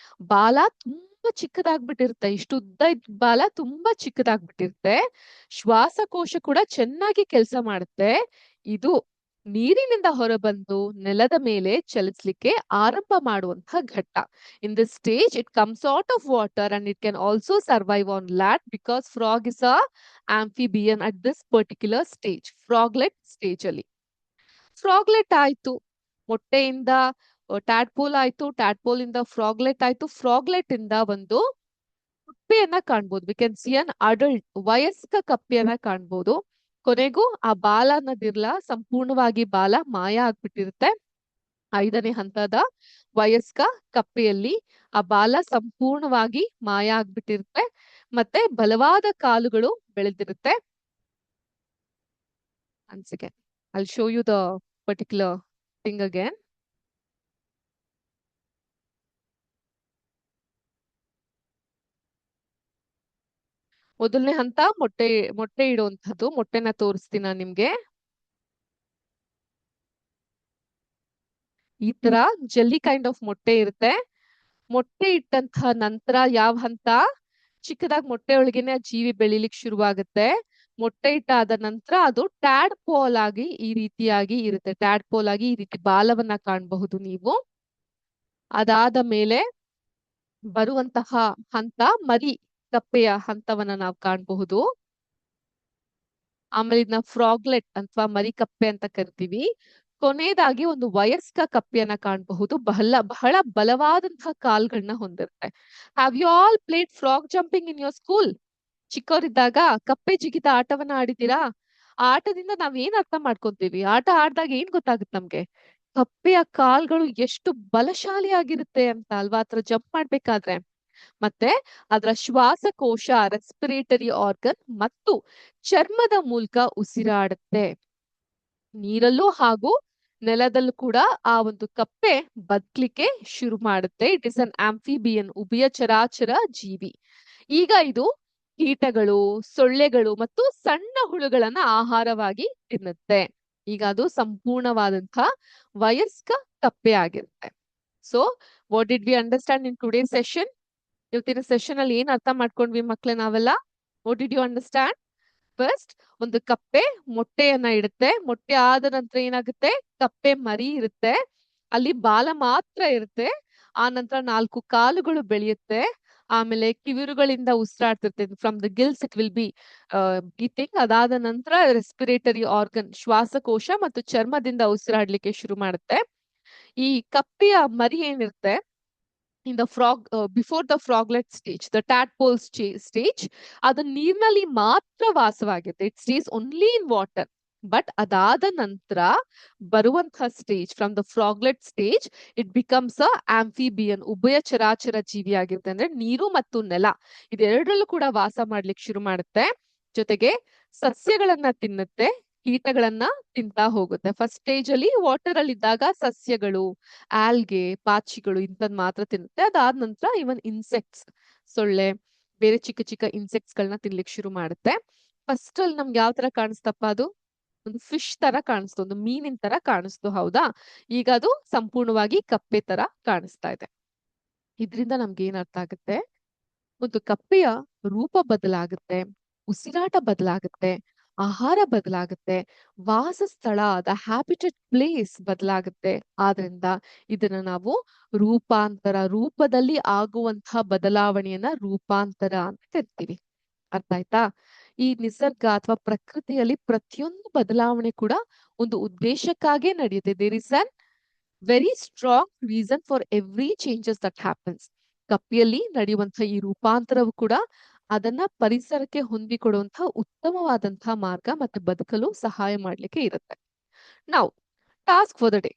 ಬಾಲ ತುಂಬಾ ಚಿಕ್ಕದಾಗ್ಬಿಟ್ಟಿರುತ್ತೆ. ಇಷ್ಟು ಉದ್ದ ಇದ್ದ ಬಾಲ ತುಂಬಾ ಚಿಕ್ಕದಾಗ್ಬಿಟ್ಟಿರುತ್ತೆ. ಶ್ವಾಸಕೋಶ ಕೂಡ ಚೆನ್ನಾಗಿ ಕೆಲಸ ಮಾಡುತ್ತೆ. ಇದು ನೀರಿನಿಂದ ಹೊರಬಂದು ನೆಲದ ಮೇಲೆ ಚಲಿಸ್ಲಿಕ್ಕೆ ಆರಂಭ ಮಾಡುವಂತಹ ಘಟ್ಟ. In this stage it comes out of water and it can also survive on land because frog is a amphibian at this particular stage, froglet stage ಅಲ್ಲಿ. ಫ್ರಾಗ್ಲೆಟ್ ಆಯ್ತು, ಮೊಟ್ಟೆಯಿಂದ ಟ್ಯಾಡ್ಪೋಲ್ ಆಯ್ತು, ಟ್ಯಾಡ್ಪೋಲ್ ಇಂದ ಫ್ರಾಗ್ಲೆಟ್ ಆಯ್ತು, ಫ್ರಾಗ್ಲೆಟ್ ಇಂದ ಒಂದು ಕಪ್ಪೆಯನ್ನ ಕಾಣ್ಬೋದು. V can C an adult, ವಯಸ್ಕ ಕಪ್ಪೆಯನ್ನ ಕಾಣ್ಬೋದು. ಕೊನೆಗೂ ಆ ಬಾಲ ಅನ್ನೋದಿರ್ಲ, ಸಂಪೂರ್ಣವಾಗಿ ಬಾಲ ಮಾಯ ಆಗ್ಬಿಟ್ಟಿರುತ್ತೆ. 5ನೇ ಹಂತದ ವಯಸ್ಕ ಕಪ್ಪೆಯಲ್ಲಿ ಆ ಬಾಲ ಸಂಪೂರ್ಣವಾಗಿ ಮಾಯ ಆಗ್ಬಿಟ್ಟಿರುತ್ತೆ. ಮತ್ತೆ ಬಲವಾದ ಕಾಲುಗಳು ಬೆಳೆದಿರುತ್ತೆ. Once again, I'll show you the particular thing again. ಮೊದಲನೇ ಹಂತ ಮೊಟ್ಟೆ ಇಡುವಂತದ್ದು. ಮೊಟ್ಟೆನ ತೋರಿಸ್ತೀನಿ ನಾನು ನಿಮ್ಗೆ. ಈ ತರ ಜೆಲ್ಲಿ ಕೈಂಡ್ ಆಫ್ ಮೊಟ್ಟೆ ಇರುತ್ತೆ. ಮೊಟ್ಟೆ ಇಟ್ಟಂತಹ ನಂತರ ಯಾವ ಹಂತ? ಚಿಕ್ಕದಾಗಿ ಮೊಟ್ಟೆ ಒಳಗೇನೆ ಜೀವಿ ಬೆಳಿಲಿಕ್ಕೆ ಶುರುವಾಗುತ್ತೆ. ಮೊಟ್ಟೆ ಇಟ್ಟಾದ ನಂತರ ಅದು ಟ್ಯಾಡ್ಪೋಲ್ ಆಗಿ ಈ ರೀತಿಯಾಗಿ ಇರುತ್ತೆ. ಟ್ಯಾಡ್ಪೋಲ್ ಆಗಿ ಈ ರೀತಿ ಬಾಲವನ್ನ ಕಾಣಬಹುದು ನೀವು. ಅದಾದ ಮೇಲೆ ಬರುವಂತಹ ಹಂತ ಮರಿ ಕಪ್ಪೆಯ ಹಂತವನ್ನ ನಾವು ಕಾಣಬಹುದು. ಆಮೇಲೆ ಇದನ್ನ ಫ್ರಾಗ್ಲೆಟ್ ಅಥವಾ ಮರಿ ಕಪ್ಪೆ ಅಂತ ಕರಿತೀವಿ. ಕೊನೆಯದಾಗಿ ಒಂದು ವಯಸ್ಕ ಕಪ್ಪೆಯನ್ನ ಕಾಣಬಹುದು. ಬಹಳ ಬಲವಾದಂತಹ ಕಾಲ್ಗಳನ್ನ ಹೊಂದಿರುತ್ತೆ. Have you all played frog jumping in your school? ಚಿಕ್ಕವರಿದ್ದಾಗ ಕಪ್ಪೆ ಜಿಗಿತ ಆಟವನ್ನ ಆಡಿದ್ದೀರಾ? ಆ ಆಟದಿಂದ ನಾವ್ ಏನ್ ಅರ್ಥ ಮಾಡ್ಕೊಂತೀವಿ? ಆಟ ಆಡ್ದಾಗ ಏನ್ ಗೊತ್ತಾಗುತ್ತೆ ನಮ್ಗೆ? ಕಪ್ಪೆಯ ಕಾಲ್ಗಳು ಎಷ್ಟು ಬಲಶಾಲಿಯಾಗಿರುತ್ತೆ ಅಂತ ಅಲ್ವಾ, ಆತರ ಜಂಪ್ ಮಾಡ್ಬೇಕಾದ್ರೆ. ಮತ್ತೆ ಅದರ ಶ್ವಾಸಕೋಶ, ರೆಸ್ಪಿರೇಟರಿ ಆರ್ಗನ್ ಮತ್ತು ಚರ್ಮದ ಮೂಲಕ ಉಸಿರಾಡುತ್ತೆ. ನೀರಲ್ಲೂ ಹಾಗೂ ನೆಲದಲ್ಲೂ ಕೂಡ ಆ ಒಂದು ಕಪ್ಪೆ ಬದುಕ್ಲಿಕ್ಕೆ ಶುರು ಮಾಡುತ್ತೆ. ಇಟ್ ಇಸ್ ಅನ್ ಆಂಫಿಬಿಯನ್, ಉಭಯ ಚರಾಚರ ಜೀವಿ. ಈಗ ಇದು ಕೀಟಗಳು, ಸೊಳ್ಳೆಗಳು ಮತ್ತು ಸಣ್ಣ ಹುಳುಗಳನ್ನ ಆಹಾರವಾಗಿ ತಿನ್ನುತ್ತೆ. ಈಗ ಅದು ಸಂಪೂರ್ಣವಾದಂತಹ ವಯಸ್ಕ ಕಪ್ಪೆ ಆಗಿರುತ್ತೆ. So what did we understand in today session? ಇವತ್ತಿನ ಸೆಷನ್ ಅಲ್ಲಿ ಏನ್ ಅರ್ಥ ಮಾಡ್ಕೊಂಡ್ವಿ ಮಕ್ಳೇ ನಾವೆಲ್ಲ? What did you understand? First, ಒಂದು ಕಪ್ಪೆ ಮೊಟ್ಟೆಯನ್ನ ಇಡುತ್ತೆ. ಮೊಟ್ಟೆ ಆದ ನಂತರ ಏನಾಗುತ್ತೆ? ಕಪ್ಪೆ ಮರಿ ಇರುತ್ತೆ. ಅಲ್ಲಿ ಬಾಲ ಮಾತ್ರ ಇರುತ್ತೆ. ಆ ನಂತರ 4 ಕಾಲುಗಳು ಬೆಳೆಯುತ್ತೆ. ಆಮೇಲೆ ಕಿವಿರುಗಳಿಂದ ಉಸಿರಾಡ್ತಿರುತ್ತೆ. From the gills it will be breathing. ಅದಾದ ನಂತರ ರೆಸ್ಪಿರೇಟರಿ ಆರ್ಗನ್, ಶ್ವಾಸಕೋಶ ಮತ್ತು ಚರ್ಮದಿಂದ ಉಸಿರಾಡ್ಲಿಕ್ಕೆ ಶುರು ಮಾಡುತ್ತೆ. ಈ ಕಪ್ಪೆಯ ಮರಿ ಏನಿರುತ್ತೆ, in the before the froglet stage, the tadpole stage, ಅದು ನೀರಿನಲ್ಲಿ ಮಾತ್ರ ವಾಸವಾಗುತ್ತೆ. It stays only in water. But ಅದಾದ ನಂತರ ಬರುವಂತಹ stage, from the froglet stage, it becomes a amphibian, ಉಭಯ ಚರಾಚರ ಜೀವಿ ಆಗಿರುತ್ತೆ. ಅಂದ್ರೆ ನೀರು ಮತ್ತು ನೆಲ ಇದೆರಡರಲ್ಲೂ ಕೂಡ ವಾಸ ಮಾಡ್ಲಿಕ್ಕೆ ಶುರು ಮಾಡುತ್ತೆ. ಜೊತೆಗೆ ಸಸ್ಯಗಳನ್ನ ತಿನ್ನುತ್ತೆ, ಕೀಟಗಳನ್ನ ತಿಂತಾ ಹೋಗುತ್ತೆ. ಫಸ್ಟ್ ಸ್ಟೇಜ್ ಅಲ್ಲಿ ವಾಟರ್ ಅಲ್ಲಿ ಇದ್ದಾಗ ಸಸ್ಯಗಳು, ಆಲ್ಗೆ, ಪಾಚಿಗಳು ಇಂಥದ್ ಮಾತ್ರ ತಿನ್ನುತ್ತೆ. ಅದಾದ ನಂತರ ಇವನ್ ಇನ್ಸೆಕ್ಟ್ಸ್, ಸೊಳ್ಳೆ, ಬೇರೆ ಚಿಕ್ಕ ಚಿಕ್ಕ ಇನ್ಸೆಕ್ಟ್ಸ್ ಗಳನ್ನ ತಿನ್ಲಿಕ್ಕೆ ಶುರು ಮಾಡುತ್ತೆ. ಫಸ್ಟ್ ಅಲ್ಲಿ ನಮ್ಗೆ ಯಾವ ತರ ಕಾಣಿಸ್ತಪ್ಪ ಅದು? ಒಂದು ಫಿಶ್ ತರ ಕಾಣಿಸ್ತು, ಒಂದು ಮೀನಿನ ತರ ಕಾಣಿಸ್ತು, ಹೌದಾ? ಈಗ ಅದು ಸಂಪೂರ್ಣವಾಗಿ ಕಪ್ಪೆ ತರ ಕಾಣಿಸ್ತಾ ಇದೆ. ಇದರಿಂದ ನಮ್ಗೆ ಏನ್ ಅರ್ಥ ಆಗುತ್ತೆ? ಒಂದು ಕಪ್ಪೆಯ ರೂಪ ಬದಲಾಗುತ್ತೆ, ಉಸಿರಾಟ ಬದಲಾಗುತ್ತೆ, ಆಹಾರ ಬದಲಾಗುತ್ತೆ, ವಾಸಸ್ಥಳ ದ ಹ್ಯಾಬಿಟೆಡ್ ಪ್ಲೇಸ್ ಬದಲಾಗುತ್ತೆ. ಆದ್ರಿಂದ ಇದನ್ನ ನಾವು ರೂಪದಲ್ಲಿ ಆಗುವಂತಹ ಬದಲಾವಣೆಯನ್ನ ರೂಪಾಂತರ ಅಂತ ಕರಿತೀವಿ. ಅರ್ಥ ಆಯ್ತಾ? ಈ ನಿಸರ್ಗ ಅಥವಾ ಪ್ರಕೃತಿಯಲ್ಲಿ ಪ್ರತಿಯೊಂದು ಬದಲಾವಣೆ ಕೂಡ ಒಂದು ಉದ್ದೇಶಕ್ಕಾಗೇ ನಡೆಯುತ್ತೆ. There is an very strong reason for every changes that happens. ಕಪ್ಪಿಯಲ್ಲಿ ನಡೆಯುವಂತಹ ಈ ರೂಪಾಂತರವು ಕೂಡ ಅದನ್ನ ಪರಿಸರಕ್ಕೆ ಹೊಂದಿಕೊಡುವಂತಹ ಉತ್ತಮವಾದಂತಹ ಮಾರ್ಗ ಮತ್ತೆ ಬದುಕಲು ಸಹಾಯ ಮಾಡ್ಲಿಕ್ಕೆ ಇರುತ್ತೆ. ನಾವು ಟಾಸ್ಕ್ ಫಾರ್ ದ ಡೇ,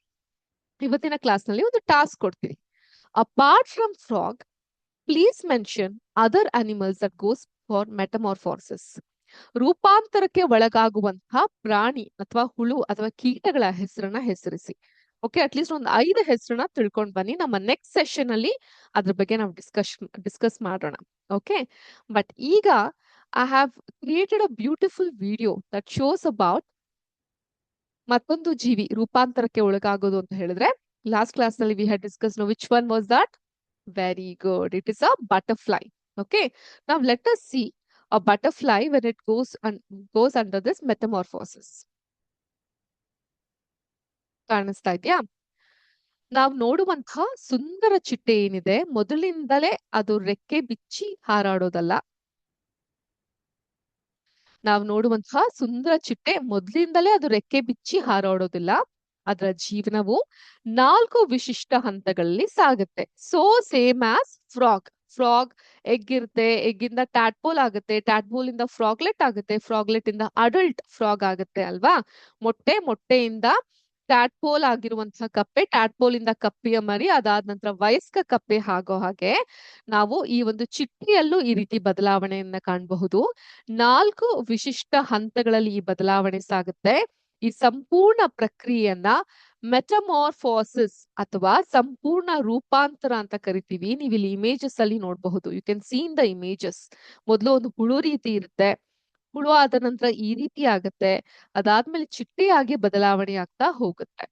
ಇವತ್ತಿನ ಕ್ಲಾಸ್ ನಲ್ಲಿ ಒಂದು ಟಾಸ್ಕ್ ಕೊಡ್ತೀವಿ. Apart from frog, please mention other animals that goes for metamorphosis. ರೂಪಾಂತರಕ್ಕೆ ಒಳಗಾಗುವಂತಹ ಪ್ರಾಣಿ ಅಥವಾ ಹುಳು ಅಥವಾ ಕೀಟಗಳ ಹೆಸರನ್ನ ಹೆಸರಿಸಿ. ಓಕೆ, ಅಟ್ಲೀಸ್ಟ್ ಒಂದು 5 ಹೆಸರನ್ನ ತಿಳ್ಕೊಂಡ್ ಬನ್ನಿ. ನಮ್ಮ ನೆಕ್ಸ್ಟ್ ಸೆಷನ್ ಅಲ್ಲಿ ಅದ್ರ ಬಗ್ಗೆ ನಾವು ಡಿಸ್ಕಸ್ ಮಾಡೋಣ. ಓಕೆ, ಬಟ್ ಈಗ I have created a beautiful video that shows about ಮತ್ತೊಂದು ಜೀವಿ ರೂಪಾಂತರಕ್ಕೆ ಒಳಗಾಗೋದು ಅಂತ ಹೇಳಿದ್ರೆ, ಲಾಸ್ಟ್ ಕ್ಲಾಸ್ ನಲ್ಲಿ we had discuss. Which one was that? Very good, it is a butterfly. Okay, now let us see a butterfly when it goes under this metamorphosis. ಕಾಣಿಸ್ತಾ ಇದೆಯಾ? ನಾವು ನೋಡುವಂತಹ ಸುಂದರ ಚಿಟ್ಟೆ ಏನಿದೆ, ಮೊದಲಿಂದಲೇ ಅದು ರೆಕ್ಕೆ ಬಿಚ್ಚಿ ಹಾರಾಡೋದಲ್ಲ. ನಾವು ನೋಡುವಂತಹ ಸುಂದರ ಚಿಟ್ಟೆ ಮೊದಲಿಂದಲೇ ಅದು ರೆಕ್ಕೆ ಬಿಚ್ಚಿ ಹಾರಾಡೋದಿಲ್ಲ. ಅದರ ಜೀವನವು 4 ವಿಶಿಷ್ಟ ಹಂತಗಳಲ್ಲಿ ಸಾಗುತ್ತೆ. So same as frog egg ಇರುತ್ತೆ, ಎಗ್ಗಿಂದ ಟ್ಯಾಡ್ಪೋಲ್ ಆಗುತ್ತೆ, ಟ್ಯಾಡ್ಪೋಲ್ ಇಂದ ಫ್ರಾಗ್ಲೆಟ್ ಆಗುತ್ತೆ, ಫ್ರಾಗ್ಲೆಟ್ ಇಂದ ಅಡಲ್ಟ್ ಫ್ರಾಗ್ ಆಗುತ್ತೆ ಅಲ್ವಾ? ಮೊಟ್ಟೆಯಿಂದ ಟ್ಯಾಡ್ಪೋಲ್ ಆಗಿರುವಂತಹ ಕಪ್ಪೆ, ಟ್ಯಾಡ್ಪೋಲ್ ಇಂದ ಕಪ್ಪೆಯ ಮರಿ, ಅದಾದ ನಂತರ ವಯಸ್ಕ ಕಪ್ಪೆ ಆಗೋ ಹಾಗೆ ನಾವು ಈ ಒಂದು ಚಿಟ್ಟೆಯಲ್ಲೂ ಈ ರೀತಿ ಬದಲಾವಣೆಯನ್ನ ಕಾಣಬಹುದು. 4 ವಿಶಿಷ್ಟ ಹಂತಗಳಲ್ಲಿ ಈ ಬದಲಾವಣೆ ಸಾಗುತ್ತೆ. ಈ ಸಂಪೂರ್ಣ ಪ್ರಕ್ರಿಯೆಯನ್ನ ಮೆಟಮಾರ್ಫೋಸಿಸ್ ಅಥವಾ ಸಂಪೂರ್ಣ ರೂಪಾಂತರ ಅಂತ ಕರಿತೀವಿ. ನೀವು ಇಲ್ಲಿ ಇಮೇಜಸ್ ಅಲ್ಲಿ ನೋಡಬಹುದು. You can see in the images. ಮೊದಲು ಒಂದು ಹುಳು ರೀತಿ ಇರುತ್ತೆ, ಹುಳು ಆದ ನಂತರ ಈ ರೀತಿ ಆಗುತ್ತೆ, ಅದಾದ್ಮೇಲೆ ಚಿಟ್ಟೆಯಾಗಿ ಬದಲಾವಣೆ ಆಗ್ತಾ ಹೋಗುತ್ತೆ.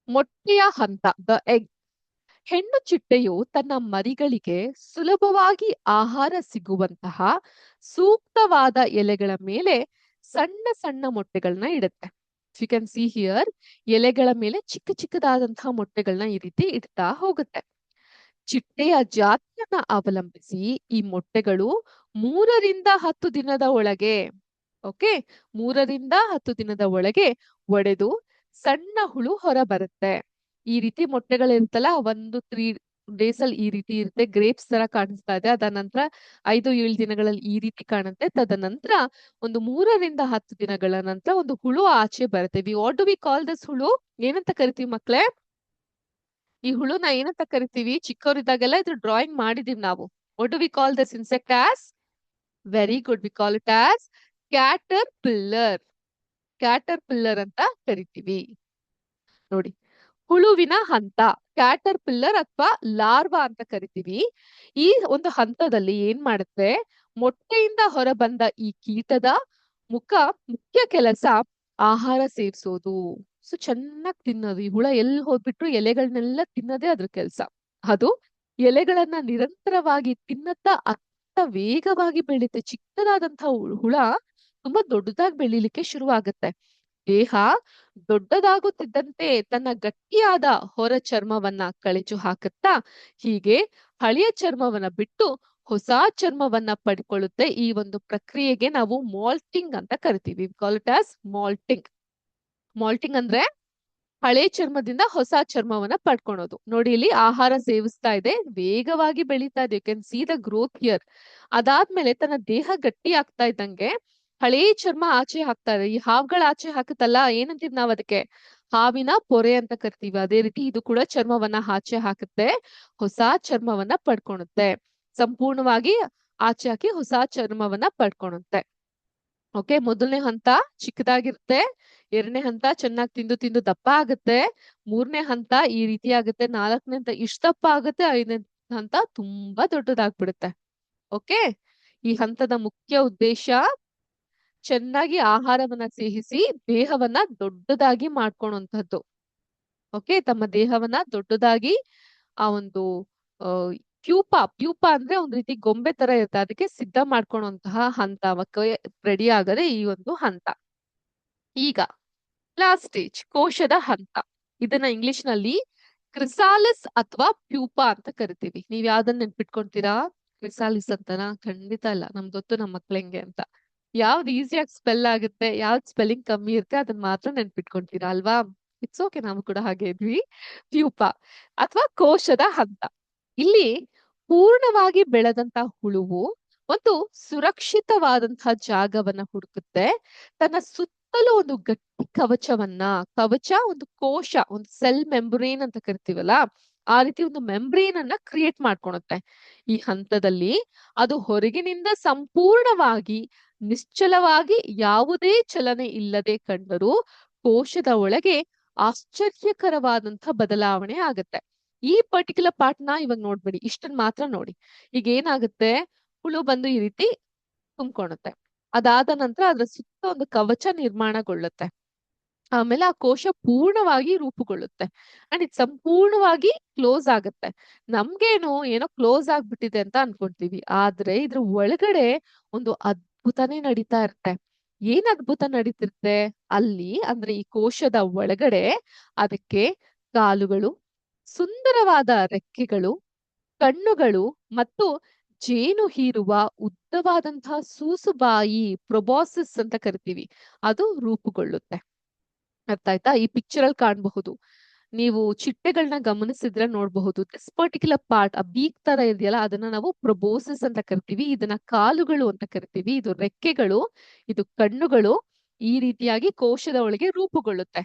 ಮೊಟ್ಟೆಯ ಹಂತ, ದ ಎಗ್. ಹೆಣ್ಣು ಚಿಟ್ಟೆಯು ತನ್ನ ಮರಿಗಳಿಗೆ ಸುಲಭವಾಗಿ ಆಹಾರ ಸಿಗುವಂತಹ ಸೂಕ್ತವಾದ ಎಲೆಗಳ ಮೇಲೆ ಸಣ್ಣ ಸಣ್ಣ ಮೊಟ್ಟೆಗಳನ್ನ ಇಡುತ್ತೆ. ಯು ಕ್ಯಾನ್ ಸಿ ಹಿಯರ್, ಎಲೆಗಳ ಮೇಲೆ ಚಿಕ್ಕದಾದಂತಹ ಮೊಟ್ಟೆಗಳನ್ನ ಈ ರೀತಿ ಇಡ್ತಾ ಹೋಗುತ್ತೆ. ಚಿಟ್ಟೆಯ ಜಾತಿಯನ್ನ ಅವಲಂಬಿಸಿ ಈ ಮೊಟ್ಟೆಗಳು 3ರಿಂದ 10 ದಿನದ ಒಳಗೆ, ಓಕೆ, 3ರಿಂದ 10 ದಿನದ ಒಳಗೆ ಒಡೆದು ಸಣ್ಣ ಹುಳು ಹೊರ ಬರುತ್ತೆ. ಈ ರೀತಿ ಮೊಟ್ಟೆಗಳಿರುತ್ತಲ್ಲ, 1-3 ಡೇಸ್ ಅಲ್ಲಿ ಈ ರೀತಿ ಇರುತ್ತೆ, ಗ್ರೇಪ್ಸ್ ತರ ಕಾಣಿಸ್ತಾ ಇದೆ. ಅದ ನಂತರ 5-7 ದಿನಗಳಲ್ಲಿ ಈ ರೀತಿ ಕಾಣುತ್ತೆ. ತದನಂತರ ಒಂದು 3ರಿಂದ 10 ದಿನಗಳ ನಂತರ ಒಂದು ಹುಳು ಆಚೆ ಬರುತ್ತೆ. What do we call this ಹುಳು? ಏನಂತ ಕರಿತೀವಿ ಮಕ್ಳೇ? ಈ ಹುಳುನ ಏನಂತ ಕರಿತೀವಿ? ಚಿಕ್ಕವರಿದ್ದಾಗೆಲ್ಲ ಇದ್ರ ಡ್ರಾಯಿಂಗ್ ಮಾಡಿದೀವಿ ನಾವು. What do we call this insect as? Very good, V call it as cater pillar ಅಂತ ಕರಿತೀವಿ. ನೋಡಿ, ಹುಳುವಿನ ಹಂತ ಕ್ಯಾಟರ್ ಪಿಲ್ಲರ್ ಅಥವಾ ಲಾರ್ವಾ ಅಂತ ಕರಿತೀವಿ. ಈ ಒಂದು ಹಂತದಲ್ಲಿ ಏನ್ ಮಾಡುತ್ತೆ? ಮೊಟ್ಟೆಯಿಂದ ಹೊರಬಂದ ಈ ಕೀಟದ ಮುಖ್ಯ ಕೆಲಸ ಆಹಾರ ಸೇವಿಸೋದು. ಸೊ ಚೆನ್ನಾಗಿ ತಿನ್ನೋದು. ಈ ಹುಳ ಎಲ್ಲಿ ಹೋಗ್ಬಿಟ್ರು ಎಲೆಗಳನ್ನೆಲ್ಲ ತಿನ್ನೋದೇ ಅದ್ರ ಕೆಲಸ. ಅದು ಎಲೆಗಳನ್ನ ನಿರಂತರವಾಗಿ ತಿನ್ನತ್ತಾ ಅತ್ತ ವೇಗವಾಗಿ ಬೆಳೀತೆ. ಚಿಕ್ಕದಾದಂತಹ ಹುಳ ತುಂಬಾ ದೊಡ್ಡದಾಗಿ ಬೆಳಿಲಿಕ್ಕೆ ಶುರುವಾಗುತ್ತೆ. ದೇಹ ದೊಡ್ಡದಾಗುತ್ತಿದ್ದಂತೆ ತನ್ನ ಗಟ್ಟಿಯಾದ ಹೊರ ಚರ್ಮವನ್ನ ಕಳಚು ಹಾಕುತ್ತಾ ಹೀಗೆ ಹಳೆಯ ಚರ್ಮವನ್ನ ಬಿಟ್ಟು ಹೊಸ ಚರ್ಮವನ್ನ ಪಡ್ಕೊಳ್ಳುತ್ತೆ. ಈ ಒಂದು ಪ್ರಕ್ರಿಯೆಗೆ ನಾವು ಮಾಲ್ಟಿಂಗ್ ಅಂತ ಕರಿತೀವಿ. ಕಾಲ್ ಇಟ್ ಆಸ್ ಮಾಲ್ಟಿಂಗ್. ಮಾಲ್ಟಿಂಗ್ ಅಂದ್ರೆ ಹಳೆ ಚರ್ಮದಿಂದ ಹೊಸ ಚರ್ಮವನ್ನ ಪಡ್ಕೊಳೋದು. ನೋಡಿ, ಇಲ್ಲಿ ಆಹಾರ ಸೇವಿಸ್ತಾ ಇದೆ, ವೇಗವಾಗಿ ಬೆಳೀತಾ ಇದೆ. You can see the growth here. ಅದಾದ್ಮೇಲೆ ತನ್ನ ದೇಹ ಗಟ್ಟಿ ಆಗ್ತಾ ಇದ್ದಂಗೆ ಹಳೇ ಚರ್ಮ ಆಚೆ ಹಾಕ್ತಾ ಇದೆ. ಈ ಹಾವುಗಳ ಆಚೆ ಹಾಕುತ್ತಲ್ಲ, ಏನಂತೀವಿ ನಾವ್ ಅದಕ್ಕೆ? ಹಾವಿನ ಪೊರೆ ಅಂತ ಕರಿತೀವಿ. ಅದೇ ರೀತಿ ಇದು ಕೂಡ ಚರ್ಮವನ್ನ ಆಚೆ ಹಾಕುತ್ತೆ, ಹೊಸ ಚರ್ಮವನ್ನ ಪಡ್ಕೊಳುತ್ತೆ. ಸಂಪೂರ್ಣವಾಗಿ ಆಚೆ ಹಾಕಿ ಹೊಸ ಚರ್ಮವನ್ನ ಪಡ್ಕೊಳುತ್ತೆ. ಓಕೆ, ಮೊದಲನೇ ಹಂತ ಚಿಕ್ಕದಾಗಿರುತ್ತೆ, 2ನೇ ಹಂತ ಚೆನ್ನಾಗಿ ತಿಂದು ದಪ್ಪ ಆಗುತ್ತೆ, 3ನೇ ಹಂತ ಈ ರೀತಿ ಆಗುತ್ತೆ, 4ನೇ ಹಂತ ಇಷ್ಟ ದಪ್ಪ ಆಗುತ್ತೆ, 5ನೇ ಹಂತ ತುಂಬಾ ದೊಡ್ಡದಾಗ್ಬಿಡುತ್ತೆ. ಓಕೆ, ಈ ಹಂತದ ಮುಖ್ಯ ಉದ್ದೇಶ ಚೆನ್ನಾಗಿ ಆಹಾರವನ್ನ ಸೇವಿಸಿ ದೇಹವನ್ನ ದೊಡ್ಡದಾಗಿ ಮಾಡ್ಕೊಳುವಂತಹದ್ದು. ಓಕೆ, ತಮ್ಮ ದೇಹವನ್ನ ದೊಡ್ಡದಾಗಿ ಆ ಒಂದು ಪ್ಯೂಪ ಅಂದ್ರೆ ಒಂದ್ ರೀತಿ ಗೊಂಬೆ ತರ ಇರುತ್ತೆ, ಅದಕ್ಕೆ ಸಿದ್ಧ ಮಾಡ್ಕೊಳುವಂತಹ ಹಂತ, ಅವಕ್ಕೆ ರೆಡಿ ಆಗದೆ ಈ ಒಂದು ಹಂತ. ಈಗ ಲಾಸ್ಟ್ ಸ್ಟೇಜ್ ಕೋಶದ ಹಂತ. ಇದನ್ನ ಇಂಗ್ಲಿಷ್ ನಲ್ಲಿ ಕ್ರಿಸಾಲಿಸ್ ಅಥವಾ ಪ್ಯೂಪಾ ಅಂತ ಕರಿತೀವಿ. ನೀವ್ ಯಾವ್ದನ್ನ ನೆನ್ಪಿಟ್ಕೊಂತೀರಾ? ಕ್ರಿಸಾಲಿಸ್ ಅಂತನಾ? ಖಂಡಿತ ಇಲ್ಲ, ನಮ್ಗ್ ಗೊತ್ತು ನಮ್ಮ ಮಕ್ಳು ಹೆಂಗೆ ಅಂತ. ಯಾವ್ದು ಈಸಿಯಾಗಿ ಸ್ಪೆಲ್ ಆಗುತ್ತೆ, ಯಾವ್ದು ಸ್ಪೆಲ್ಲಿಂಗ್ ಕಮ್ಮಿ ಇರುತ್ತೆ ಅದನ್ನ ಮಾತ್ರ ನೆನ್ಪಿಟ್ಕೊಂತೀರಾ ಅಲ್ವಾ? ಇಟ್ಸ್ ಓಕೆ, ನಾವು ಕೂಡ ಹಾಗೆ ಇದ್ವಿ. ಪ್ಯೂಪಾ ಅಥವಾ ಕೋಶದ ಹಂತ. ಇಲ್ಲಿ ಪೂರ್ಣವಾಗಿ ಬೆಳೆದಂತಹ ಹುಳುವು ಒಂದು ಸುರಕ್ಷಿತವಾದಂತಹ ಜಾಗವನ್ನ ಹುಡುಕುತ್ತೆ. ತನ್ನ ಸುತ್ತಲೂ ಒಂದು ಗಟ್ಟಿ ಕವಚ, ಒಂದು ಕೋಶ, ಒಂದು ಸೆಲ್ ಮೆಂಬ್ರೇನ್ ಅಂತ ಕರಿತೀವಲ್ಲ, ಆ ರೀತಿ ಒಂದು ಮೆಂಬ್ರೇನ್ ಅನ್ನ ಕ್ರಿಯೇಟ್ ಮಾಡ್ಕೊಳುತ್ತೆ. ಈ ಹಂತದಲ್ಲಿ ಅದು ಹೊರಗಿನಿಂದ ಸಂಪೂರ್ಣವಾಗಿ ನಿಶ್ಚಲವಾಗಿ ಯಾವುದೇ ಚಲನೆ ಇಲ್ಲದೆ ಕಂಡರೂ ಕೋಶದ ಒಳಗೆ ಆಶ್ಚರ್ಯಕರವಾದಂತಹ ಬದಲಾವಣೆ ಆಗುತ್ತೆ. ಈ ಪರ್ಟಿಕ್ಯುಲರ್ ಪಾರ್ಟ್ ನ ಇವಾಗ ನೋಡ್ಬೇಡಿ, ಇಷ್ಟನ್ ಮಾತ್ರ ನೋಡಿ. ಈಗ ಏನಾಗುತ್ತೆ, ಹುಳು ಬಂದು ಈ ರೀತಿ ತುಂಬ್ಕೊಳುತ್ತೆ. ಅದಾದ ನಂತರ ಅದ್ರ ಸುತ್ತ ಒಂದು ಕವಚ ನಿರ್ಮಾಣಗೊಳ್ಳುತ್ತೆ. ಆಮೇಲೆ ಆ ಕೋಶ ಪೂರ್ಣವಾಗಿ ರೂಪುಗೊಳ್ಳುತ್ತೆ ಅಂಡ್ ಇದು ಸಂಪೂರ್ಣವಾಗಿ ಕ್ಲೋಸ್ ಆಗುತ್ತೆ. ನಮ್ಗೇನು ಏನೋ ಕ್ಲೋಸ್ ಆಗ್ಬಿಟ್ಟಿದೆ ಅಂತ ಅನ್ಕೊಂತೀವಿ, ಆದ್ರೆ ಇದ್ರ ಒಳಗಡೆ ಒಂದು ಅದ್ಭುತನೇ ನಡೀತಾ ಇರುತ್ತೆ. ಏನ್ ಅದ್ಭುತ ನಡೀತಿರುತ್ತೆ ಅಲ್ಲಿ ಅಂದ್ರೆ, ಈ ಕೋಶದ ಒಳಗಡೆ ಅದಕ್ಕೆ ಕಾಲುಗಳು, ಸುಂದರವಾದ ರೆಕ್ಕೆಗಳು, ಕಣ್ಣುಗಳು ಮತ್ತು ಜೇನು ಹೀರುವ ಉದ್ದವಾದಂತಹ ಸೂಸುಬಾಯಿ, ಪ್ರೊಬಾಸಿಸ್ ಅಂತ ಕರಿತೀವಿ, ಅದು ರೂಪುಗೊಳ್ಳುತ್ತೆ. ಅರ್ಥ ಆಯ್ತಾ? ಈ ಪಿಕ್ಚರ್ ಅಲ್ಲಿ ಕಾಣಬಹುದು. ನೀವು ಚಿಟ್ಟೆಗಳನ್ನ ಗಮನಿಸಿದ್ರೆ ನೋಡಬಹುದು, ದಿಸ್ ಪರ್ಟಿಕ್ಯುಲರ್ ಪಾರ್ಟ್, ಆ ಬೀಕ್ ತರ ಇದೆಯಲ್ಲ, ಅದನ್ನ ನಾವು ಪ್ರೊಬೋಸಿಸ್ ಅಂತ ಕರಿತೀವಿ. ಇದನ್ನ ಕಾಲುಗಳು ಅಂತ ಕರಿತೀವಿ. ಇದು ರೆಕ್ಕೆಗಳು, ಇದು ಕಣ್ಣುಗಳು. ಈ ರೀತಿಯಾಗಿ ಕೋಶದ ಒಳಗೆ ರೂಪುಗೊಳ್ಳುತ್ತೆ.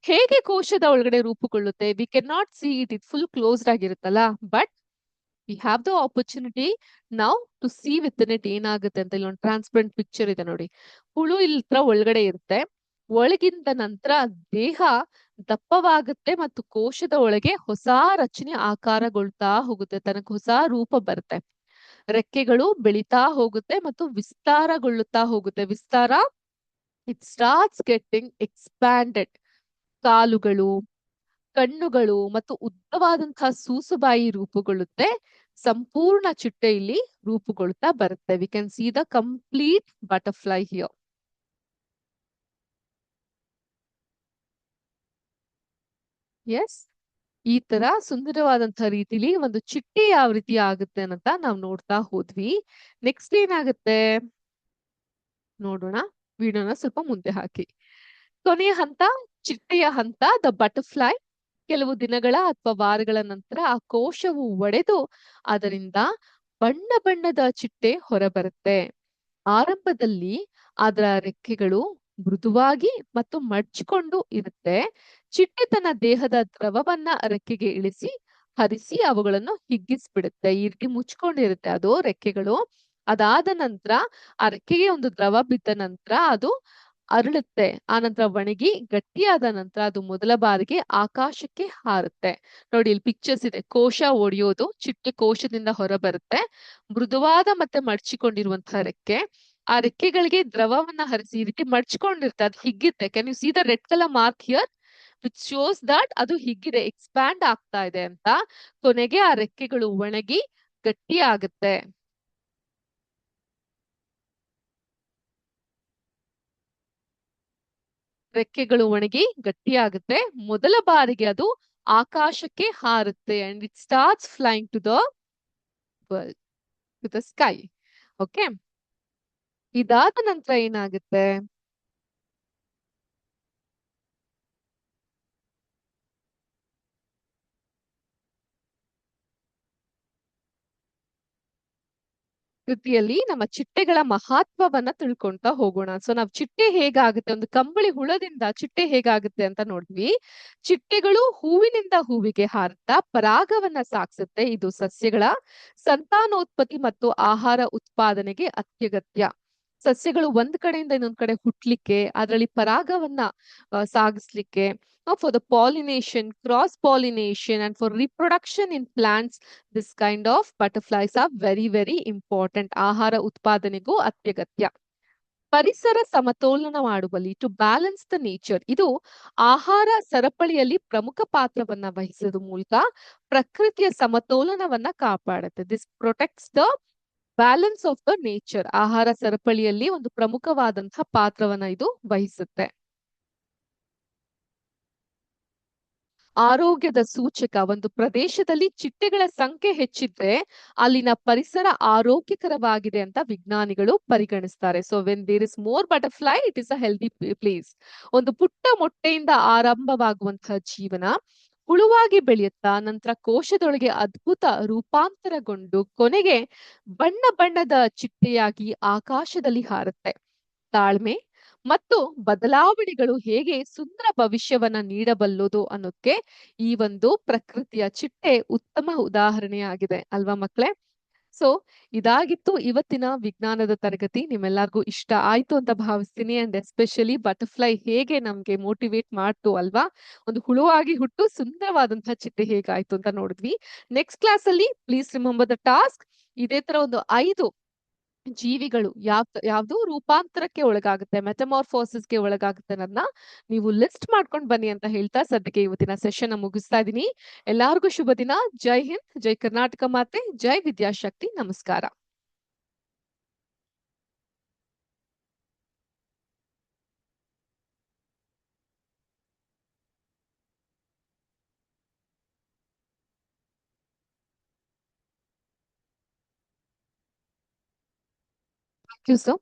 ಹೇಗೆ ಕೋಶದ ಒಳಗಡೆ ರೂಪುಗೊಳ್ಳುತ್ತೆ? We can not see it, it full closed ಆಗಿರುತ್ತಲ್ಲ, but we have the opportunity now to see with it ಏನಾಗುತ್ತೆ ಅಂತ. ಇಲ್ಲಿ ಒಂದು ಟ್ರಾನ್ಸ್ಪರೆಂಟ್ ಪಿಕ್ಚರ್ ಇದೆ ನೋಡಿ. ಹುಳು ಇಲ್ತ್ರ ಒಳಗಡೆ ಇರುತ್ತೆ. ಒಳಗಿಂದ ನಂತರ ದೇಹ ದಪ್ಪವಾಗುತ್ತೆ ಮತ್ತು ಕೋಶದ ಒಳಗೆ ಹೊಸ ರಚನೆ ಆಕಾರಗೊಳ್ತಾ ಹೋಗುತ್ತೆ, ತನಕ ಹೊಸ ರೂಪ ಬರುತ್ತೆ. ರೆಕ್ಕೆಗಳು ಬೆಳಿತಾ ಹೋಗುತ್ತೆ ಮತ್ತು ವಿಸ್ತಾರಗೊಳ್ಳುತ್ತಾ ಹೋಗುತ್ತೆ. ವಿಸ್ತಾರ, ಇಟ್ ಸ್ಟಾರ್ಟ್ಸ್ ಗೆಟ್ಟಿಂಗ್ ಎಕ್ಸ್ಪ್ಯಾಂಡೆಡ್. ಕಾಲುಗಳು, ಕಣ್ಣುಗಳು ಮತ್ತು ಉದ್ದವಾದಂತಹ ಸೂಸುಬಾಯಿ ರೂಪುಗೊಳ್ಳುತ್ತೆ. ಸಂಪೂರ್ಣ ಚಿಟ್ಟೆ ಇಲ್ಲಿ ರೂಪುಗೊಳ್ತಾ ಬರುತ್ತೆ. We can see the complete butterfly here. Yes, ಈ ತರ ಸುಂದರವಾದಂತಹ ರೀತಿಲಿ ಒಂದು ಚಿಟ್ಟೆ ಯಾವ ರೀತಿ ಆಗುತ್ತೆ ಅಂತ ನಾವ್ ನೋಡ್ತಾ ಹೋದ್ವಿ. ನೆಕ್ಸ್ಟ್ ಏನಾಗುತ್ತೆ ನೋಡೋಣ. ವಿಡಿಯೋನ ಸ್ವಲ್ಪ ಮುಂದೆ ಹಾಕಿ. ಕೊನೆಯ ಹಂತ, ಚಿಟ್ಟೆಯ ಹಂತ, ದ ಬಟರ್ಫ್ಲೈ. ಕೆಲವು ದಿನಗಳ ಅಥವಾ ವಾರಗಳ ನಂತರ ಆ ಕೋಶವು ಒಡೆದು ಅದರಿಂದ ಬಣ್ಣ ಬಣ್ಣದ ಚಿಟ್ಟೆ ಹೊರಬರುತ್ತೆ. ಆರಂಭದಲ್ಲಿ ಅದರ ರೆಕ್ಕೆಗಳು ಮೃದುವಾಗಿ ಮತ್ತು ಮಡ್ಚಿಕೊಂಡು ಇರುತ್ತೆ. ಚಿಟ್ಟೆ ತನ್ನ ದೇಹದ ದ್ರವವನ್ನ ರೆಕ್ಕೆಗೆ ಇಳಿಸಿ ಹರಿಸಿ ಅವುಗಳನ್ನು ಹಿಗ್ಗಿಸ್ಬಿಡುತ್ತೆ. ಈ ರೀತಿ ಮುಚ್ಕೊಂಡಿರುತ್ತೆ ಅದು ರೆಕ್ಕೆಗಳು. ಅದಾದ ನಂತರ ಆ ರೆಕ್ಕೆಗೆ ಒಂದು ದ್ರವ ಬಿದ್ದ ನಂತರ ಅದು ಅರಳುತ್ತೆ. ಆ ನಂತರ ಒಣಗಿ ಗಟ್ಟಿಯಾದ ನಂತರ ಅದು ಮೊದಲ ಬಾರಿಗೆ ಆಕಾಶಕ್ಕೆ ಹಾರುತ್ತೆ. ನೋಡಿ, ಇಲ್ಲಿ ಪಿಕ್ಚರ್ಸ್ ಇದೆ. ಕೋಶ ಒಡೆಯೋದು, ಚಿಟ್ಟೆ ಕೋಶದಿಂದ ಹೊರ ಬರುತ್ತೆ. ಮೃದುವಾದ ಮತ್ತೆ ಮಡ್ಚಿಕೊಂಡಿರುವಂತಹ ರೆಕ್ಕೆ, ಆ ರೆಕ್ಕೆಗಳಿಗೆ ದ್ರವವನ್ನ ಹರಿಸಿ ಈ ರೀತಿ ಮಡ್ಚಿಕೊಂಡಿರುತ್ತೆ, ಅದು ಹಿಗ್ಗುತ್ತೆ. Can you see the red colour mark here which shows that ಅದು ಹಿಗ್ಗಿದೆ, ಎಕ್ಸ್ಪ್ಯಾಂಡ್ ಆಗ್ತಾ ಇದೆ ಅಂತ. ಕೊನೆಗೆ ಆ ರೆಕ್ಕೆಗಳು ಒಣಗಿ ಗಟ್ಟಿ ಆಗುತ್ತೆ. ರೆಕ್ಕೆಗಳು ಒಣಗಿ ಗಟ್ಟಿಯಾಗುತ್ತೆ. ಮೊದಲ ಬಾರಿಗೆ ಅದು ಆಕಾಶಕ್ಕೆ ಹಾರುತ್ತೆ and it starts flying to the world, to the sky. Okay, ಇದಾದ ನಂತರ ಏನಾಗುತ್ತೆ? ಕೃತಿಯಲ್ಲಿ ನಮ್ಮ ಚಿಟ್ಟೆಗಳ ಮಹತ್ವವನ್ನ ತಿಳ್ಕೊಂತ ಹೋಗೋಣ. ಸೊ ನಾವ್ ಚಿಟ್ಟೆ ಹೇಗಾಗುತ್ತೆ, ಒಂದು ಕಂಬಳಿ ಹುಳದಿಂದ ಚಿಟ್ಟೆ ಹೇಗಾಗುತ್ತೆ ಅಂತ ನೋಡ್ವಿ. ಚಿಟ್ಟೆಗಳು ಹೂವಿನಿಂದ ಹೂವಿಗೆ ಹಾರುತ್ತಾ ಪರಾಗವನ್ನ ಸಾಗಿಸುತ್ತೆ. ಇದು ಸಸ್ಯಗಳ ಸಂತಾನೋತ್ಪತ್ತಿ ಮತ್ತು ಆಹಾರ ಉತ್ಪಾದನೆಗೆ ಅತ್ಯಗತ್ಯ. ಸಸ್ಯಗಳು ಒಂದ್ ಕಡೆಯಿಂದ ಇನ್ನೊಂದ್ ಕಡೆ ಹುಟ್ಲಿಕ್ಕೆ, ಅದರಲ್ಲಿ ಪರಾಗವನ್ನ ಸಾಗಿಸ್ಲಿಕ್ಕೆ, for the pollination, cross pollination and for reproduction in plants, this kind of butterflies are very very important. ಆಹಾರ ಉತ್ಪಾದನೆಗೂ ಅತ್ಯಗತ್ಯ. ಪರಿಸರ ಸಮತೋಲನ ಮಾಡುವಲ್ಲಿ, ಟು ಬ್ಯಾಲೆನ್ಸ್ ದ ನೇಚರ್, ಇದು ಆಹಾರ ಸರಪಳಿಯಲ್ಲಿ ಪ್ರಮುಖ ಪಾತ್ರವನ್ನ ವಹಿಸೋದ್ರ ಮೂಲಕ ಪ್ರಕೃತಿಯ ಸಮತೋಲನವನ್ನ ಕಾಪಾಡುತ್ತೆ. This protects the balance of the nature. ಆಹಾರ ಸರಪಳಿಯಲ್ಲಿ ಒಂದು ಪ್ರಮುಖವಾದಂತಹ ಪಾತ್ರವನ್ನ ಇದು ವಹಿಸುತ್ತೆ. ಆರೋಗ್ಯದ ಸೂಚಕ. ಒಂದು ಪ್ರದೇಶದಲ್ಲಿ ಚಿಟ್ಟೆಗಳ ಸಂಖ್ಯೆ ಹೆಚ್ಚಿದ್ರೆ ಅಲ್ಲಿನ ಪರಿಸರ ಆರೋಗ್ಯಕರವಾಗಿದೆ ಅಂತ ವಿಜ್ಞಾನಿಗಳು ಪರಿಗಣಿಸ್ತಾರೆ. So when there is more butterfly, it is a healthy place. ಒಂದು ಪುಟ್ಟ ಮೊಟ್ಟೆಯಿಂದ ಆರಂಭವಾಗುವಂತಹ ಜೀವನ ಹುಳುವಾಗಿ ಬೆಳೆಯುತ್ತಾ ನಂತರ ಕೋಶದೊಳಗೆ ಅದ್ಭುತ ರೂಪಾಂತರಗೊಂಡು ಕೊನೆಗೆ ಬಣ್ಣ ಬಣ್ಣದ ಚಿಟ್ಟೆಯಾಗಿ ಆಕಾಶದಲ್ಲಿ ಹಾರುತ್ತೆ. ತಾಳ್ಮೆ ಮತ್ತು ಬದಲಾವಣೆಗಳು ಹೇಗೆ ಸುಂದರ ಭವಿಷ್ಯವನ್ನ ನೀಡಬಲ್ಲುದು ಅನ್ನೋದಕ್ಕೆ ಈ ಒಂದು ಪ್ರಕೃತಿಯ ಚಿಟ್ಟೆ ಉತ್ತಮ ಉದಾಹರಣೆಯಾಗಿದೆ ಅಲ್ವಾ ಮಕ್ಕಳೇ? ಸೊ ಇದಾಗಿತ್ತು ಇವತ್ತಿನ ವಿಜ್ಞಾನದ ತರಗತಿ. ನಿಮ್ಮೆಲ್ಲರಿಗೂ ಇಷ್ಟ ಆಯ್ತು ಅಂತ ಭಾವಿಸ್ತೀನಿ. ಅಂಡ್ ಎಸ್ಪೆಷಲಿ ಬಟರ್ಫ್ಲೈ ಹೇಗೆ ನಮ್ಗೆ ಮೋಟಿವೇಟ್ ಮಾಡ್ತು ಅಲ್ವಾ? ಒಂದು ಹುಳುವಾಗಿ ಹುಟ್ಟು ಸುಂದರವಾದಂತಹ ಚಿಟ್ಟೆ ಹೇಗಾಯ್ತು ಅಂತ ನೋಡಿದ್ವಿ. ನೆಕ್ಸ್ಟ್ ಕ್ಲಾಸ್ ಅಲ್ಲಿ ಪ್ಲೀಸ್ ರಿಮೆಂಬರ್ ದ ಟಾಸ್ಕ್. ಇದೇ ತರ ಒಂದು 5 ಜೀವಿಗಳು ಯಾವ್ದು ರೂಪಾಂತರಕ್ಕೆ ಒಳಗಾಗುತ್ತೆ, ಮೆಟಮಾರ್ಫೋಸಿಸ್ಗೆ ಒಳಗಾಗುತ್ತೆ ಅನ್ನೋದನ್ನ ನೀವು ಲಿಸ್ಟ್ ಮಾಡ್ಕೊಂಡು ಬನ್ನಿ ಅಂತ ಹೇಳ್ತಾ ಸದ್ಯಕ್ಕೆ ಇವತ್ತಿನ ಸೆಷನ್ ಮುಗಿಸ್ತಾ ಇದೀನಿ. ಎಲ್ಲಾರ್ಗೂ ಶುಭ ದಿನ. ಜೈ ಹಿಂದ್, ಜೈ ಕರ್ನಾಟಕ ಮಾತೆ, ಜೈ ವಿದ್ಯಾಶಕ್ತಿ. ನಮಸ್ಕಾರ. Thank you sir.